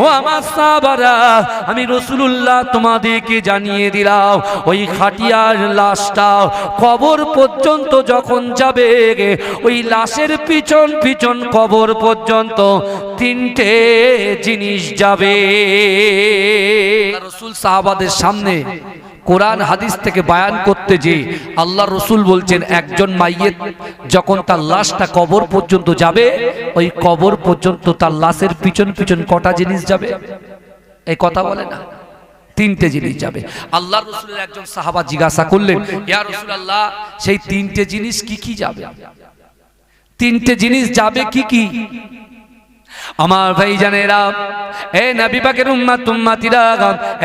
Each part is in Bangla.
ও আমার সাহাবারা, আমি রাসূলুল্লাহ তোমাদেরকে জানিয়ে দিলাম, ওই খাটিয়ার লাশটা কবর পর্যন্ত যখন যাবে, ওই লাশের পিছন পিছন কবর পর্যন্ত তিনটে জিনিস যাবে। রাসূল সাহাবাদের সামনে কোরআন হাদিস থেকে বায়ান করতে যে আল্লাহ রসুল বলছেন, একজন মাইয়েত যখন তার লাশটা কবর পর্যন্ত যাবে, ওই কবর পর্যন্ত তার লাশের পিছন পিছন কটা জিনিস যাবে? এই কথা বলে না, তিনটে জিনিস যাবে। আল্লাহ রসুলের একজন সাহাবা জিজ্ঞাসা করলেন, ইয়া রাসূলুল্লাহ, সেই তিনটে জিনিস কি কি যাবে? তিনটে জিনিস যাবে কি কি? আমার ভাই জানেরা, এ নবী পাকের উম্মত উম্মতিরা,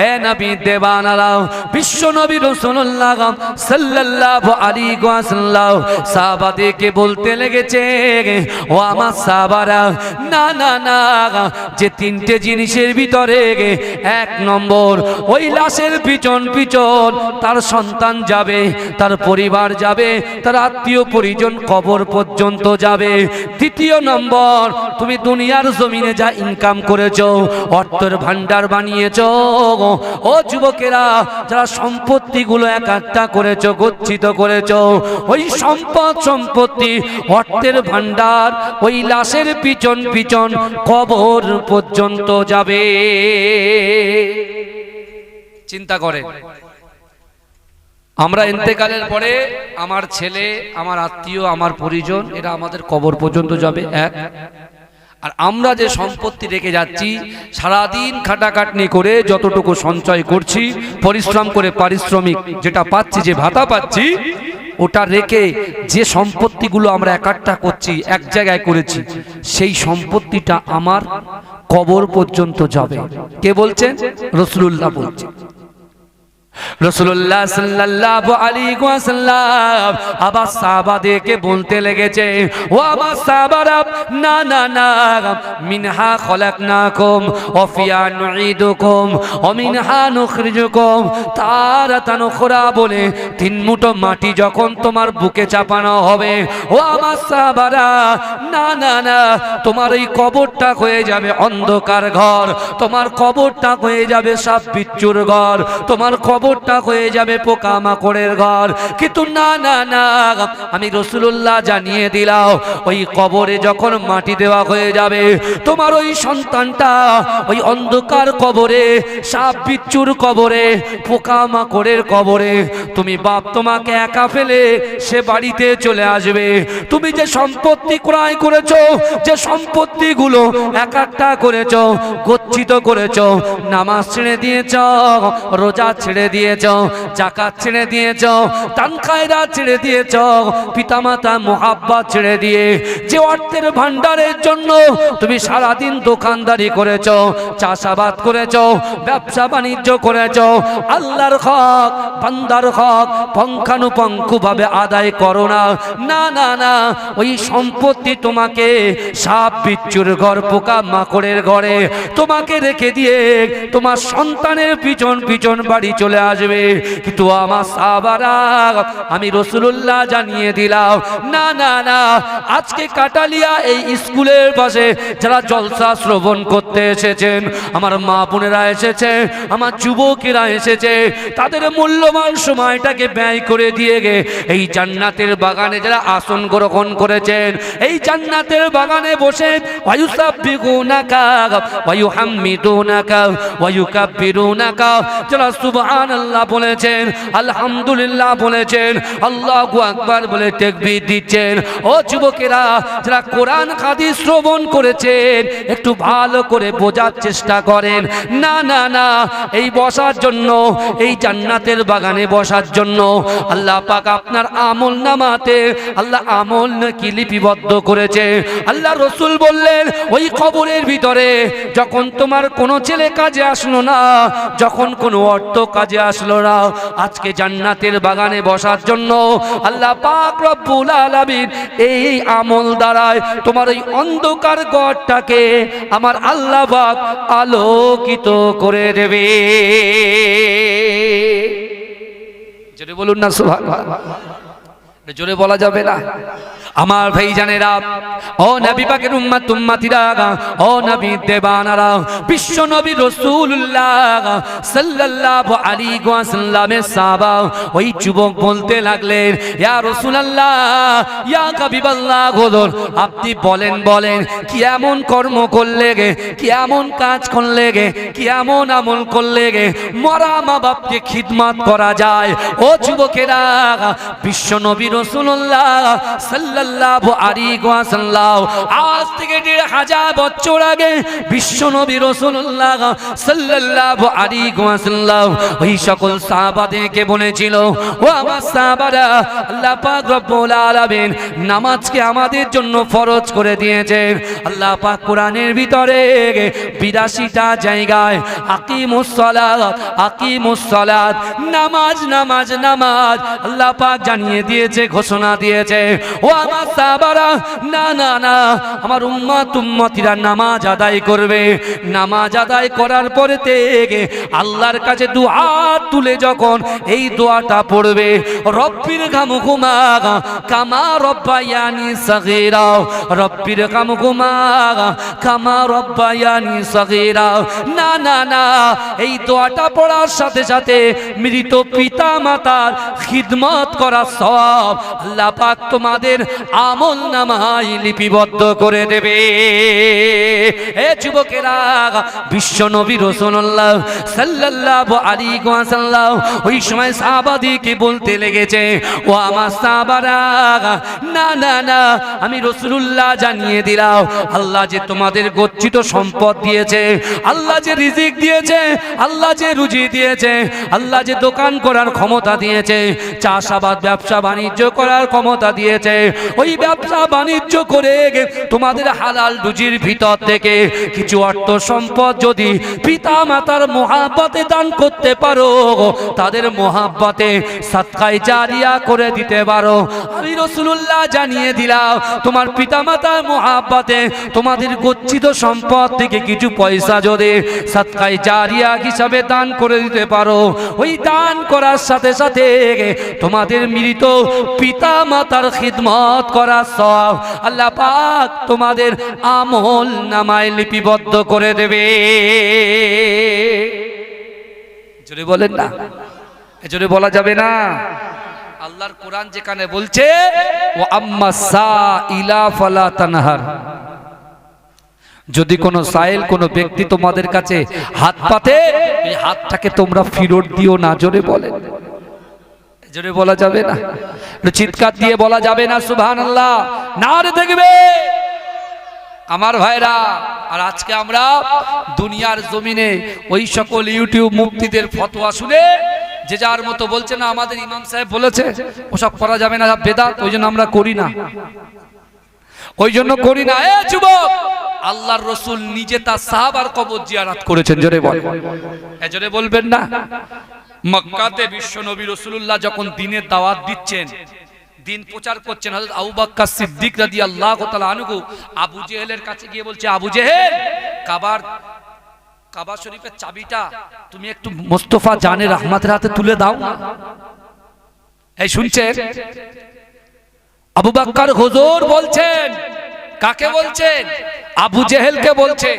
এ নবী দেবানারা, বিশ্ব নবী রাসূলুল্লাহ সাল্লাল্লাহু আলাইহি ওয়াসাল্লাম সাহাবাদেরকে বলতে লেগেছে, ও আমার সাহাবারা, না না না, যে তিনটে জিনিসের ভিতরে এক নম্বর, ওই লাশের পিছন পিছন তার সন্তান যাবে, তার পরিবার যাবে, তার আত্মীয় পরিজন কবর পর্যন্ত যাবে। দ্বিতীয় নম্বর, তুমি দুনিয়ার জমিনে যা ইনকাম করেছো, অর্থের ভান্ডার বানিয়েছো, ও যুবকেরা, যারা সম্পত্তিগুলো একাত্তা করেছো, গচ্ছিত করেছো, ওই সম্পদ সম্পত্তি অর্থের ভান্ডার ওই লাশের পিছন পিছন কবর পর্যন্ত যাবে। চিন্তা করে, আমরা ইন্তেকালের পরে আমার ছেলে, আমার আত্মীয়, আমার পরিজন, এরা আমাদের কবর পর্যন্ত যাবে এক। আর আমরা যে সম্পত্তি রেখে যাচ্ছি, সারাদিন খাটাখাটনি করে যতটুকু সঞ্চয় করছি, পরিশ্রম করে পারিশ্রমিক যেটা পাচ্ছি, যে ভাতা পাচ্ছি, ওটা রেখে যে সম্পত্তিগুলো আমরা একাট্টা করছি, এক জায়গায় করেছি, সেই সম্পত্তিটা আমার কবর পর্যন্ত যাবে। কে বলছেন? রাসূলুল্লাহ বলছেন। রাসূলুল্লাহ সাল্লাল্লাহু আলাইহি ওয়াসাল্লাম আবার সাহাবাদেরকে বলতে লেগেছে, ও আমার সাহাবারা, না না না, মিনহা খলাকনাকুম ওয়া ফিহা নুঈদুকুম ওয়া মিনহা নুখরিজুকুম তারাতান উখরা বলে তিন মুঠো মাটি যখন তোমার বুকে চাপানো হবে, ও আমার সাহাবারা, না না না, তোমার এই কবরটা হয়ে যাবে অন্ধকার ঘর, তোমার কবরটা হয়ে যাবে সাপ বিচ্ছুর ঘর, তোমার কবরটা হয়ে যাবে পোকামাকড়ের ঘর। কিন্তু না না না, আমি রাসূলুল্লাহ জানিয়ে দিলাম, ওই কবরে যখন মাটি দেওয়া হয়ে যাবে, তোমার ওই সন্তানটা ওই অন্ধকার কবরে, সাপ বিচ্ছুর কবরে, পোকামাকড়ের কবরে, তুমি বাপ তোমাকে একা ফেলে সে বাড়িতে চলে আসবে। তুমি যে সম্পত্তি ক্রয় করেছো, যে সম্পত্তিগুলো একাট্টা করেছো, গচ্ছিত করেছো, নামাজ ছেড়ে দিয়েছো, রোজা ছেড়ে দিয়েছো, যাকাত ছেড়ে দিয়েছো, দান খায়রাত ছেড়ে দিয়েছো, পিতামাতা মুহাব্বত ছেড়ে দিয়ে যে অর্থের ভান্ডারের জন্য তুমি সারাদিন দোকানদারি করেছো, চাষাবাদ করেছো, ব্যবসা বাণিজ্য করেছো, আল্লাহর হক, বান্দার হক পঙ্খানুপঙ্খভাবে আদায় করো না, না না না, ওই সম্পত্তি তোমাকে সাপ বিচ্ছুর ঘর, পোকা মাকড়ের ঘরে তোমাকে রেখে দিয়ে তোমার সন্তানের পিছন পিছন বাড়ি চলে আসবে। কিন্তু আমার সাহাবারা, আমি রাসূলুল্লাহ জানিয়ে দিলাম, না না না, আজকে কাটালিয়া এই স্কুলের পাশে যারা জলসা শ্রবণ করতে এসেছেন, আমার মা বোনেরা এসেছে, আমার যুবকেরা এসেছে, তাদের মূল্যবান সময়টাকে ব্যয় করে দিয়ে এই জান্নাতের বাগানে যারা আসন গ্রহণ করেছেন, এই জান্নাতের বাগানে বসে ওয়ায়ুসাব্বিহুনাকা ওয়ায়ুহাম্মিদুনাকা ওয়ায়ুকাব্বিরুনাকা, যারা সুবহানাল্লাহ বলেছেন, আলহামদুলিল্লাহ বলেছেন, আল্লাহু আকবার বলে তাকবীর দিচ্ছেন। ও যুবকেরা, যারা কোরআন হাদিস শ্রবণ করেছেন, একটু ভালো করে বোঝার চেষ্টা করেন। না না না, এই বসার জন্য, এই জান্নাতের বাগানে বসার জন্য আল্লাহ পাক আপনার আমল নামাতে আল্লাহ আমল নাকি লিপিবদ্ধ করেছে। আল্লাহ রাসূল বললেন, ওই কবরের ভিতরে যখন তোমার কোনো ছেলে কাজে আসলো না, যখন কোনো অর্থ কাজে আসলো না, আজকে জান্নাতের বাগানে বসার জন্য আল্লাহ পাক রব্বুল আলামিন এই আমল দ্বারায় তোমার এই অন্ধকার ঘরটাকে আমার আল্লাহ পাক আলোকিত করে দেবে। জোরে বলুন না সুবহানাল্লাহ। জোরে বলা যাবে না? আমার ভাইজানেরা, ও নবী পাকের উম্মত উম্মতিরা, ও নবী দেবানারা, বিশ্ব নবী রাসূলুল্লাহ সাল্লাল্লাহু আলাইহি ওয়াসাল্লামের সাহাবা ওই যুবক বলতে লাগলেন, ইয়া রাসূলুল্লাহ, ইয়া হাবিবাল্লাহ, আপনি বলেন কি এমন কর্ম করলে গে, কি এমন কাজ করলে গে, কি এমন আমল করলে গে মরা মা বাপকে খিদমত করা যায়। ও যুবকেরা, বিশ্ব নবী রাসূলুল্লাহ সাল্লাল্লাহু আলাইহি ওয়াসাল্লাম আজ থেকে ১৫০০ বছর আগে বিশ্ব নবী রাসূলুল্লাহ সাল্লাল্লাহু আলাইহি ওয়াসাল্লাম ওই সকল সাহাবাদেরকে বলেছিল, ও আমার সাহাবারা, আল্লাহ পাক রব্বুল আলামিন নামাজকে আমাদের জন্য ফরজ করে দিয়েছেন। আল্লাহ পাক কোরআনের ভিতরে ৮২টা জায়গায় আকিমুস সালাত, নামাজ নামাজ নামাজ আল্লাহ পাক জানিয়ে দিয়েছে, ঘোষণা দিয়েছে। ও আমার সাহাবারা, না না না, আমার উম্মতিরা নামাজ আদায় করবে। নামাজ আদায় করার পরে থেকে আল্লাহর কাছে দুআ তুলে যখন এই দোয়াটা পড়বে, রব্বির গামহুমা কামা রব্বায়ানি সগীরা, রব্বির গামহুমা কামা রব্বায়ানি সগীরা। না না না, এই দোয়াটা পড়ার সাথে সাথে মৃত পিতা মাতার খিদমত করা সওয়াব আল্লাহ পাক তোমাদের আমল নামায় লিপিবদ্ধ করে দেবে। এ যুবকেরা, বিশ্ব নবী রাসূলুল্লাহ সাল্লাল্লাহু আলাইহি ওয়াসাল্লাম ওই সময় সাহাবাদেরকে বলতে লেগেছে, ও আমার সাহাবারা, না না না, আমি রাসূলুল্লাহ জানিয়ে দিলাম, আল্লাহ যে তোমাদের গচ্ছিত সম্পদ দিয়েছে, আল্লাহ যে রিজিক দিয়েছে, আল্লাহ যে রুজি দিয়েছে, আল্লাহ যে দোকান করার ক্ষমতা দিয়েছে, চাষাবাদ ব্যবসা বাণিজ্য করার ক্ষমতা দিয়েছে, ওই ব্যবসা বাণিজ্য করে তোমাদের হালাল রুজির ভিতর থেকে কিছু অর্থ সম্পদ যদি পিতা মাতার মহাব্বতে দান করতে পারো, তাদের মহাব্বতে সাদকায়ে জারিয়া করে দিতে পারো, আমি রাসূলুল্লাহ জানিয়ে দিলাম, তোমার পিতা মাতার মহাব্বতে তোমাদের গচ্ছিত সম্পদ থেকে কিছু পয়সা যদি সাদকায়ে জারিয়া হিসাবে দান করে দিতে পারো, ওই দান করার সাথে সাথে তোমাদের মৃত পিতা মাতার খিদমত করার সওয়াব আল্লাহ পাক তোমাদের আমল নামায় লিপিবদ্ধ করে দেবে। জোরে বলেন না, জোরে বলা যাবে না। আল্লাহর কোরআন যেখানে বলছে, ও আম্মা সাইলা ফালা তানহার, যদি কোনো সাইল কোনো ব্যক্তি তোমাদের কাছে হাত পাতে, এই হাতটাকে তোমরা ফেরত দিও না। জোরে বলেন, জোরে বলা যাবে না, চিৎকার দিয়ে বলা যাবে না সুবহানাল্লাহ, নারে দেখবে আমার ভাইরা। আর আজকে আমরা দুনিয়ার জমিনে ওই সকল ইউটিউব মুফতিদের ফতোয়া শুনে যে যার মতো বলছে, না আমাদের ইমাম সাহেব বলেছে ওসব করা যাবে না, বেদাত, ওই জন্য আমরা করি না, ওই জন্য করি না। এ যুবক, আল্লাহর রাসূল নিজে তার সাহাবার কবর জিয়ারত করেছেন। জোরে বলেন, জোরে বলবেন না। মক্কাতে বিশ্ব নবী রাসূলুল্লাহ যখন দ্বীনের দাওয়াত দিচ্ছেন, দিন প্রচার করছেন, হযরত আবু বকর সিদ্দিক রাদিয়াল্লাহু তাআলা আনহু আবু জেহেলের কাছে গিয়ে বলছে, আবু জেহেল, কাবা শরীফের চাবিটা তুমি একটু মুস্তাফা জানে রহমাতের হাতে তুলে দাও না। এই শুনছেন, আবু বকর হুজুর বলছেন, কাকে বলছেন? আবু জেহেলকে বলছে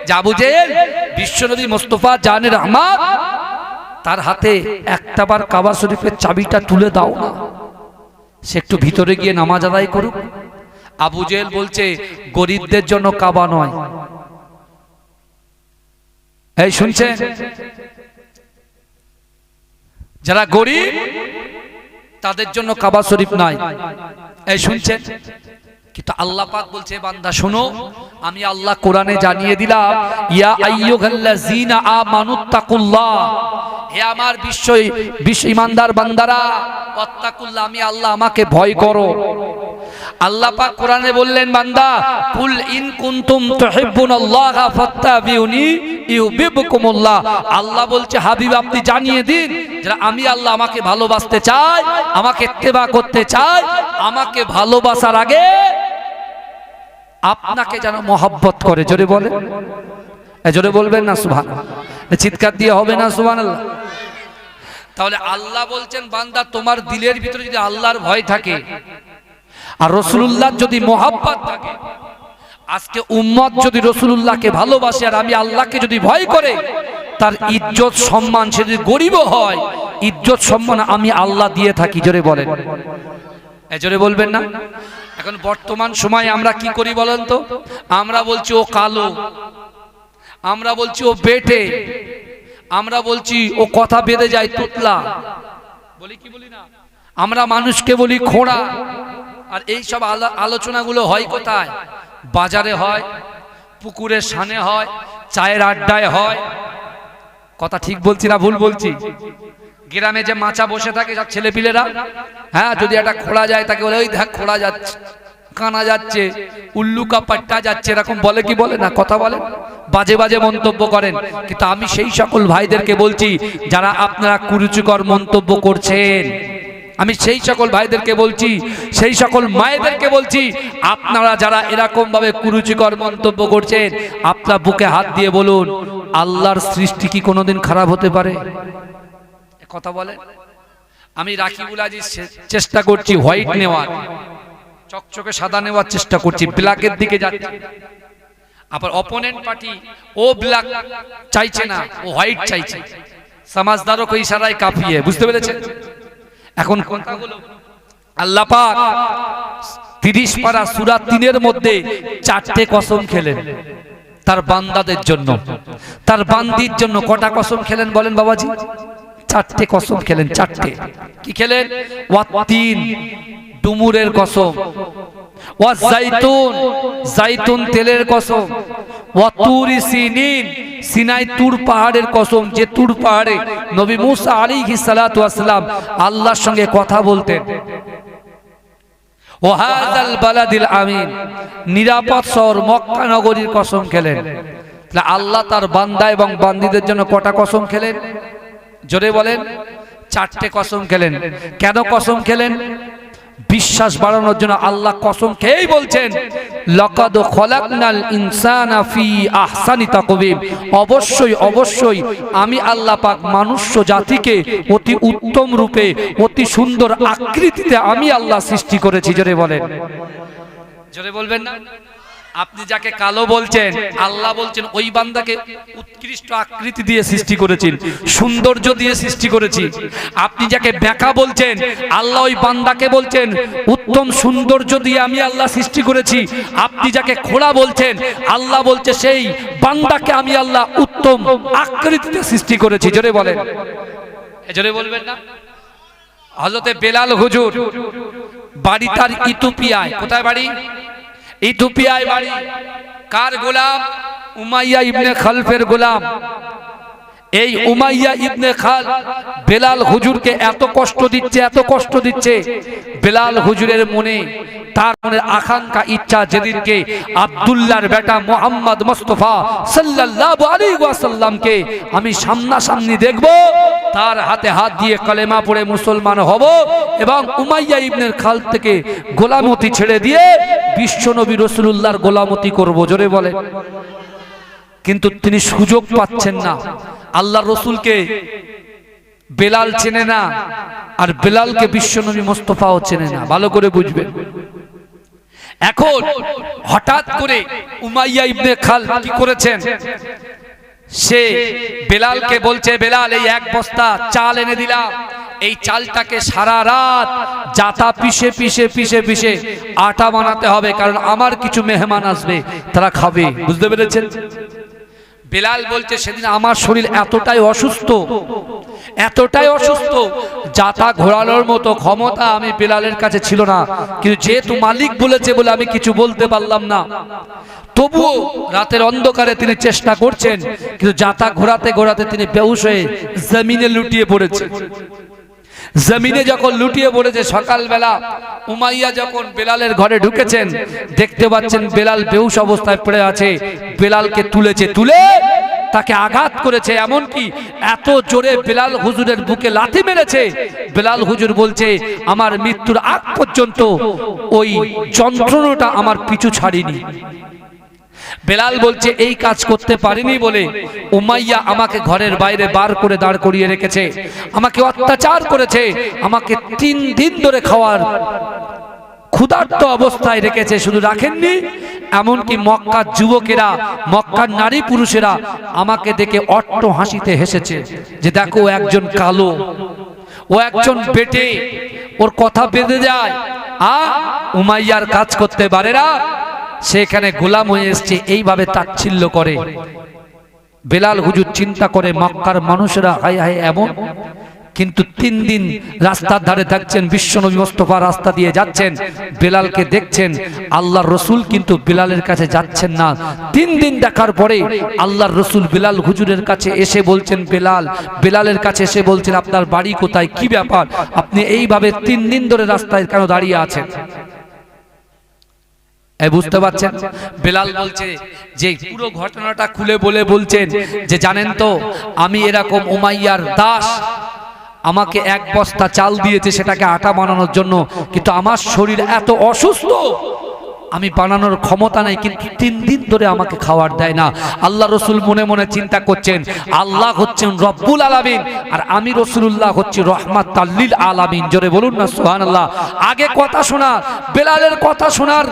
যে, আবু জেহেল, বিশ্বনবী মুস্তাফা জানে রহমাত তার হাতে একটাবার কাবা শরীফের চাবিটা তুলে দাও না, সে একটু ভিতরে গিয়ে নামাজ আদায় করুক। আবু জেহেল বলছে, গরিবদের জন্য কাবা নয়। এই শুনছেন, যারা গরিব তাদের জন্য কাবা শরীফ নাই। এই শুনছেন, কিন্তু আল্লাহ পাক বলছে, বান্দা শোনো, আমি আল্লাহ কোরআনে জানিয়ে দিলাম, ইয়া আইয়ুহাল্লাযীনা আমানুত্তাকুল্লাহ, হে আমার বিশ্ব ঈমানদার বান্দারা, ওয়াত্তাকুল্লাহ, আমি আল্লাহ, আমাকে ভয় করো। আল্লাহ পাক কোরআনে বললেন, বান্দা, কুল ইন কুনতুম তুহিব্বুনাল্লাহা ফাত্তাবিউনি ইউহিব্বুকুমুল্লাহ। আল্লাহ বলছে, হাবিব আপনি জানিয়ে দিন, যারা আমি আল্লাহ, আমাকে ভালোবাসতে চাই, আমাকে ইত্তেবা করতে চাই, আমাকে ভালোবাসার আগে আপনাকে যেন মহব্বত করে। জোরে বলে, জোরে বলবেন না সুবহানাল্লাহ, চিৎকার দিয়ে হবে না সুবহানাল্লাহ। তাহলে আল্লাহ বলছেন, বান্দা তোমার দিলের ভিতরে যদি আল্লাহর ভয় থাকে, আর রাসূলুল্লাহ যদি মোহাব্বত থাকে, আজকে উম্মত যদি রাসূলুল্লাহকে ভালোবাসে আর আমি আল্লাহকে যদি ভয় করে, তার ইজ্জত সম্মান, সে যদি গরিবও হয়, ইজ্জত সম্মান আমি আল্লাহ দিয়ে থাকি। জোরে বলেন, জোরে বলবেন না? এখন বর্তমান সময়ে আমরা কি করি বলেন তো? আমরা বলছি ও কালো, আমরা বলছি ও বেটে, আমরা বলছি ও কথা বেঁধে যায় তুতলা, বলি কি বলি না? আমরা মানুষকে বলি খোঁড়া। আর এই সব আলোচনাগুলো হয় কোথায়? বাজারে হয়, পুকুরের সানে হয়, চায়ের আড্ডায় হয়। কথা ঠিক বলছি না ভুল বলছি? গ্রামে যে মাচা বসে থাকে সব ছেলেপিলেরা, হ্যাঁ, যদি একটা খোঁড়া যায় তাকে বলে ওই দেখ খোঁড়া যাচ্ছে, কানা যাচ্ছে, উল্লুকা পাট্টা যাচ্ছে, এরকম বলে কি বলে না? কথা বলেন, বাজে বাজে মন্তব্য করেন। কিন্তু আমি সেই সকল ভাইদেরকে বলছি যারা আপনারা কুরুচিকর মন্তব্য করছেন, আমি সেই সকল ভাইদেরকে বলছি, সেই সকল মায়েদেরকে বলছি, আপনারা যারা এরকম ভাবে কুরুচিকর মন্তব্য করছেন, আপনার বুকে হাত দিয়ে বলুন, আল্লাহর সৃষ্টি কি কোনোদিন খারাপ হতে পারে? কথা বলে। আমি রাকিবুল আজিজ চেষ্টা করছি হোয়াইট নেওয়ার, চকচকে সাদা নেওয়ার চেষ্টা করছি, ব্ল্যাকের দিকে যাচ্ছে। আবার অপোনেন্ট পার্টি ও ব্ল্যাক চাইছে না, ও হোয়াইট চাইছে। সমাজদারও কই ইশারায় কাঁপিয়ে, বুঝতে পেরেছেন? এখন কথাগুলো আল্লাহ পাক 30 পারা সূরা 3-এর মধ্যে 4টে কসম খেলেন তার বান্দাদের জন্য, তার বান্দির জন্য। কটা কসম খেলেন বলেন বাবাজি? 4টে কসম খেলেন। 4টে কি খেলেন? ওয়াতিন, ডুমুরের কসম, ওয়া জাইতুন, জাইতুন তেলের কসম, ওয়া তুরি সিনিন, সিনাই তুর পাহাড়ের কসম, যে তুর পাহাড়ে নবী মুসা আলাইহিস সালাতু ওয়াস সালাম আল্লাহর সঙ্গে কথা বলতেন। ওয়া হাযাল বালাদিল আমিন, নিরাপদ শহর মক্কা নগরীর কসম খেলেন। তাহলে আল্লাহ তার বান্দা এবং বান্দীদের জন্য কটা কসম খেলেন? জোরে বলেন। 4টে কসম খেলেন। কেন কসম খেলেন? বিশ্বাস বাড়ানোর জন্য আল্লাহ কসম খেয়েই বলছেন, লাকাদ খলাকনাল ইনসানা ফি আহসানি তাকওয়িম, অবশ্যই অবশ্যই আমি আল্লাহ পাক মনুষ্য জাতিকে অতি উত্তম রূপে, অতি সুন্দর আকৃতিতে আমি আল্লাহ সৃষ্টি করেছি। জোরে বলেন, জোরে বলবেন না? আপনি যাকে কালো বলছেন, আল্লাহ বলছেন ওই বান্দাকে উৎকৃষ্ট আকৃতি দিয়ে সৃষ্টি করেছি, সৌন্দর্য দিয়ে সৃষ্টি করেছি। আপনি যাকে বেঁকা বলছেন, আল্লাহ ওই বান্দাকে বলছেন উত্তম সৌন্দর্য দিয়ে আমি আল্লাহ সৃষ্টি করেছি। আপনি যাকে খোড়া বলছেন, আল্লাহ বলছে সেই বান্দাকে আমি আল্লাহ উত্তম আকৃতিতে সৃষ্টি করেছি। জোরে বলেন, জোরে বলবেন না? হযরতে বেলাল হুজুর বাড়ি তার ইথিওপিয়ায়। কোথায় বাড়ি? ইথিওপিয়ায় বাড়ি। কার গোলাম? উমাইয়া ইবনে খালফের গোলাম। এই উমাইয়া ইবনে খাল বেলাল হুজুরকে এত কষ্ট দিচ্ছে, এত কষ্ট দিচ্ছে। বেলাল হুজুরের মনে, তার মনের আকাঙ্ক্ষা, ইচ্ছা, যেদিনকে আব্দুল্লাহর বেটা মুহাম্মদ মুস্তাফা সাল্লাল্লাহু আলাইহি ওয়াসাল্লামকে আমি সামনাসামনি দেখব, তার হাতে হাত দিয়ে কালেমা পড়ে মুসলমান হব এবং উমাইয়া ইবনে খাল থেকে গোলামতি ছেড়ে দিয়ে বিশ্বনবী রাসূলুল্লাহর গোলামতি করব। জোরে বলে। কিন্তু তিনি সুযোগ পাচ্ছেন না। আল্লাহর রাসূলকে বেলাল চেনে না, আর বেলালকে বিশ্বনবী মুস্তাফাও চেনে না। ভালো করে বুঝবেন। এখন হঠাৎ করে উমাইয়া ইবনে খাল কি করেছেন? সে বেলালকে বলছে, বেলাল এই 1 বস্তা চাল এনে দিলাম, এই চালটাকে সারা রাত জাতা পিষে পিষে পিষে পিষে আটা বানাতে হবে, কারণ আমার কিছু মেহমান আসবে, তারা খাবে। বুঝতে পেরেছেন? বেলাল বলছে সেদিন আমার শরীর এতটাই অসুস্থ, এতটাই অসুস্থ, জাতা ঘোরানোর মতো ক্ষমতা আমি বেলালের কাছে ছিল না। কিন্তু যেহেতু মালিক বলেছে বলে আমি কিছু বলতে পারলাম না। তবুও রাতের অন্ধকারে তিনি চেষ্টা করছেন, কিন্তু জাতা ঘোরাতে ঘোরাতে তিনি বেহুশ হয়ে জমিনে লুটিয়ে পড়েছে। জমিনে যখন লুটিয়ে পড়েছে, সকালবেলা উমাইয়া যখন বেলালের ঘরে ঢুকেছেন, দেখতে পাচ্ছেন বেলাল বেহুশ অবস্থায় পড়ে আছে। বেলালকে তুলেছে, তুলে তাকে আঘাত করেছে, এমনকি এত জোরে বেলাল হুজুরের বুকে লাথি মেরেছে। বেলাল হুজুর বলছে আমার মৃত্যুর আগ পর্যন্ত ওই যন্ত্রণাটা আমার পিছু ছাড়িনি। বেলাল বলছে এই কাজ করতে পারিনি বলে উমাইয়া আমাকে ঘরের বাইরে বার করে দাঁড় করিয়ে রেখেছে, আমাকে অত্যাচার করেছে, আমাকে 3 দিন ধরে খাওয়ার ক্ষুধার্ত অবস্থায় রেখেছে। শুধু রাখেননি, এমনকি মক্কার যুবকেরা, মক্কার নারী পুরুষেরা আমাকে দেখে অট্ট হাসিতে হেসেছে যে দেখো একজন কালো, ও একজন বেটে, ওর কথা বেঁধে যায়, উমাইয়ার কাজ করতে পারে না, সেখানে গোলাম হয়ে এসছে, এইভাবে তাচ্ছিল্য করে। বেলাল হুজুর চিন্তা করে মক্কার মানুষেরা হায় হায় এমন। কিন্তু 3 দিন রাস্তার ধারে থাকছেন, বিশ্বনবী মুস্তাফা রাস্তা দিয়ে যাচ্ছেন, বেলালকে দেখছেন। আল্লাহর রসুল কিন্তু বেলালের কাছে যাচ্ছেন না। 3 দিন দেখার পরে আল্লাহর রসুল বেলাল হুজুরের কাছে এসে বলছেন, বেলালের কাছে এসে বলছেন, আপনার বাড়ি কোথায়, কি ব্যাপার, আপনি এইভাবে 3 দিন ধরে রাস্তায় কেন দাঁড়িয়ে আছেন? বুঝতে পারছেন? বেলাল বলছে যে পুরো ঘটনাটা খুলে বলছেন যে জানেন তো, আমি এরকম উমাইয়ার দাস, আমাকে 1 বস্তা চাল দিয়েছে সেটাকে আটা বানানোর জন্য, কিন্তু আমার শরীর এত অসুস্থ, আমি বানানোর ক্ষমতা নাই, কিন্তু 3 দিন ধরে আমাকে খাবার দেয় না। আল্লাহ রসুল মনে মনে চিন্তা করছেন, আল্লাহ হচ্ছেন রব্বুল আলামিন আর আমি রসুলুল্লাহ হচ্ছি রহমাতাল লিল আলামিন। জোরে বলুন না সুবহানাল্লাহ। আগে কথা শোনা, বেলালের কথা শোনার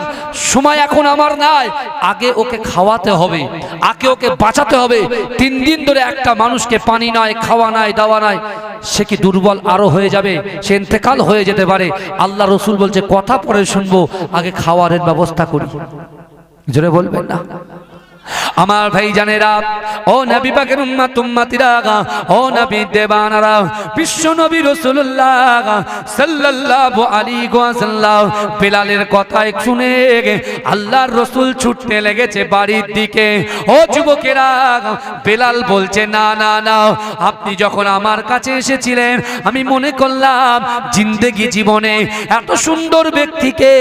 সময় এখন আমার নাই, আগে ওকে খাওয়াতে হবে, আগে ওকে বাঁচাতে হবে। 3 দিন ধরে একটা মানুষকে পানি নাই, খাওয়া নাই, দাওয়া নাই, সে কি দুর্বল আরো হয়ে যাবে, সে ইন্তেকাল হয়ে যেতে পারে। আল্লাহ রসুল বলছে কথা পরে শুনবো, আগে খাওয়ারের ব্যবস্থা করি। জোরে বলবেন না? আমার ভাই জানেরা, ও নবী পাকের উম্মত উম্মতিরা, ও নবী দেবানারা, বিশ্ব নবী রাসূলুল্লাহ সাল্লাল্লাহু আলাইহি ওয়াসাল্লাম বেলালের কথা শুনে আল্লাহর রাসূল ছুটতে লেগেছে বাড়ির দিকে। ও যুবকেরা, বেলাল বলছে না না না, আপনি যখন আমার কাছে এসেছিলেন আমি মনে করলাম জিন্দেগি জীবনে এত সুন্দর ব্যক্তিকে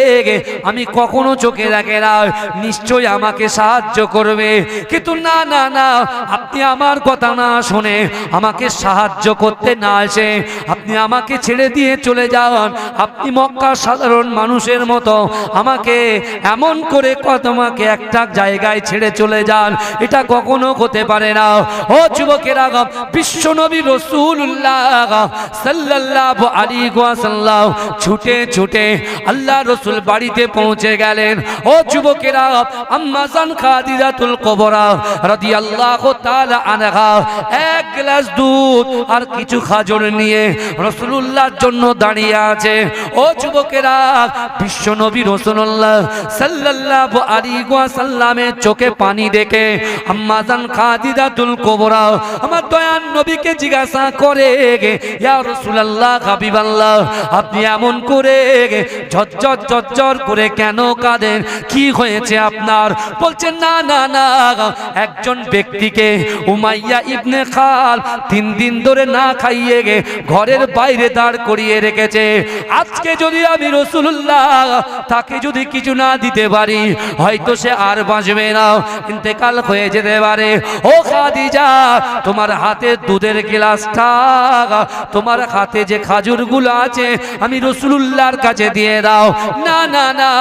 আমি কখনো চোখে দেখে না, নিশ্চয়ই আমাকে সাহায্য করবে। কিন্তু না না না, আপনি আমার কথা না শুনে, আমাকে সাহায্য করতে না এসে আপনি আমাকে ছেড়ে দিয়ে চলে যান। আপনি মক্কার সাধারণ মানুষের মতো আমাকে এমন করে তোমাকে একটা জায়গায় ছেড়ে চলে যান, এটা কখনো হতে পারে না। ও যুবকেরা, বিশ্ব নবী রাসূলুল্লাহ সাল্লাল্লাহু আলাইহি ওয়াসাল্লাম ছুটে ছুটে আল্লাহ রাসূল বাড়িতে পৌঁছে গেলেন। ও যুবকেরা, আম্মা জান খাদিজাতুল কুবরা রাদিয়াল্লাহু তাআলা আনহা 1 গ্লাস দুধ আর কিছু খাজুর নিয়ে রাসূলুল্লাহর জন্য দাঁড়িয়ে আছে। ও যুবকেরা, বিশ্ব নবী রাসূলুল্লাহ সাল্লাল্লাহু আলাইহি ওয়াসাল্লামের চোখে পানি দেখে আম্মা জান খাদিজাতুল কুবরা আমার দয়ার নবীকে জিজ্ঞাসা করে, ইয়া রাসূলুল্লাহ, হাবিবাল্লাহ, আপনি এমন করে ঝরঝর ঝরঝর করে কেন কাঁদেন, কি হয়েছে আপনার? বলছেন না না না, একজন ব্যক্তিকে উমাইয়া ইবনে খাল 3 দিন ধরে না খাইয়ে ঘরের বাইরে দাঁড় করিয়ে রেখেছে। আজকে যদি আমি রাসূলুল্লাহ তাকে যদি কিছু না দিতে পারি, হয়তো সে আর বাঁচবে না, ইন্তেকাল হয়ে যেতে পারে। ও খাদিজা, তোমার হাতে দুধের গ্লাসটা, তোমার হাতে যে খাজুরগুলো আছে আমি রাসূলুল্লাহর কাছে দিয়ে দাও। না না না,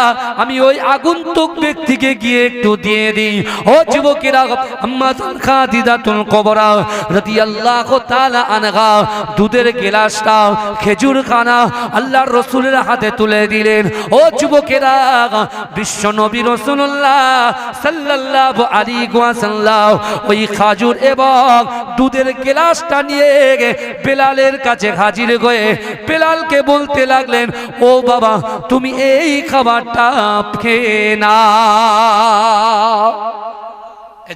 আমি ওই আগন্তুক ব্যক্তিকে গিয়ে একটু দিয়ে দিই। ও যুবকেরা, আম্মা জান খাদিজাতুল কুবরা রাদিয়াল্লাহু তাআলা আনহা দুধের গ্লাসটা, খেজুর খানা আল্লাহর রাসূলের হাতে তুলে দিলেন। ও যুবকেরা, বিশ্ব নবী রাসূলুল্লাহ সাল্লাল্লাহু আলাইহি ওয়াসাল্লাম ওই খাজুর এবং দুধের গ্লাসটা নিয়ে বেলালের কাছে হাজির হয়ে বেলালকে বলতে লাগলেন, ও বাবা, তুমি এই খাবারটা খেয়ে নাও।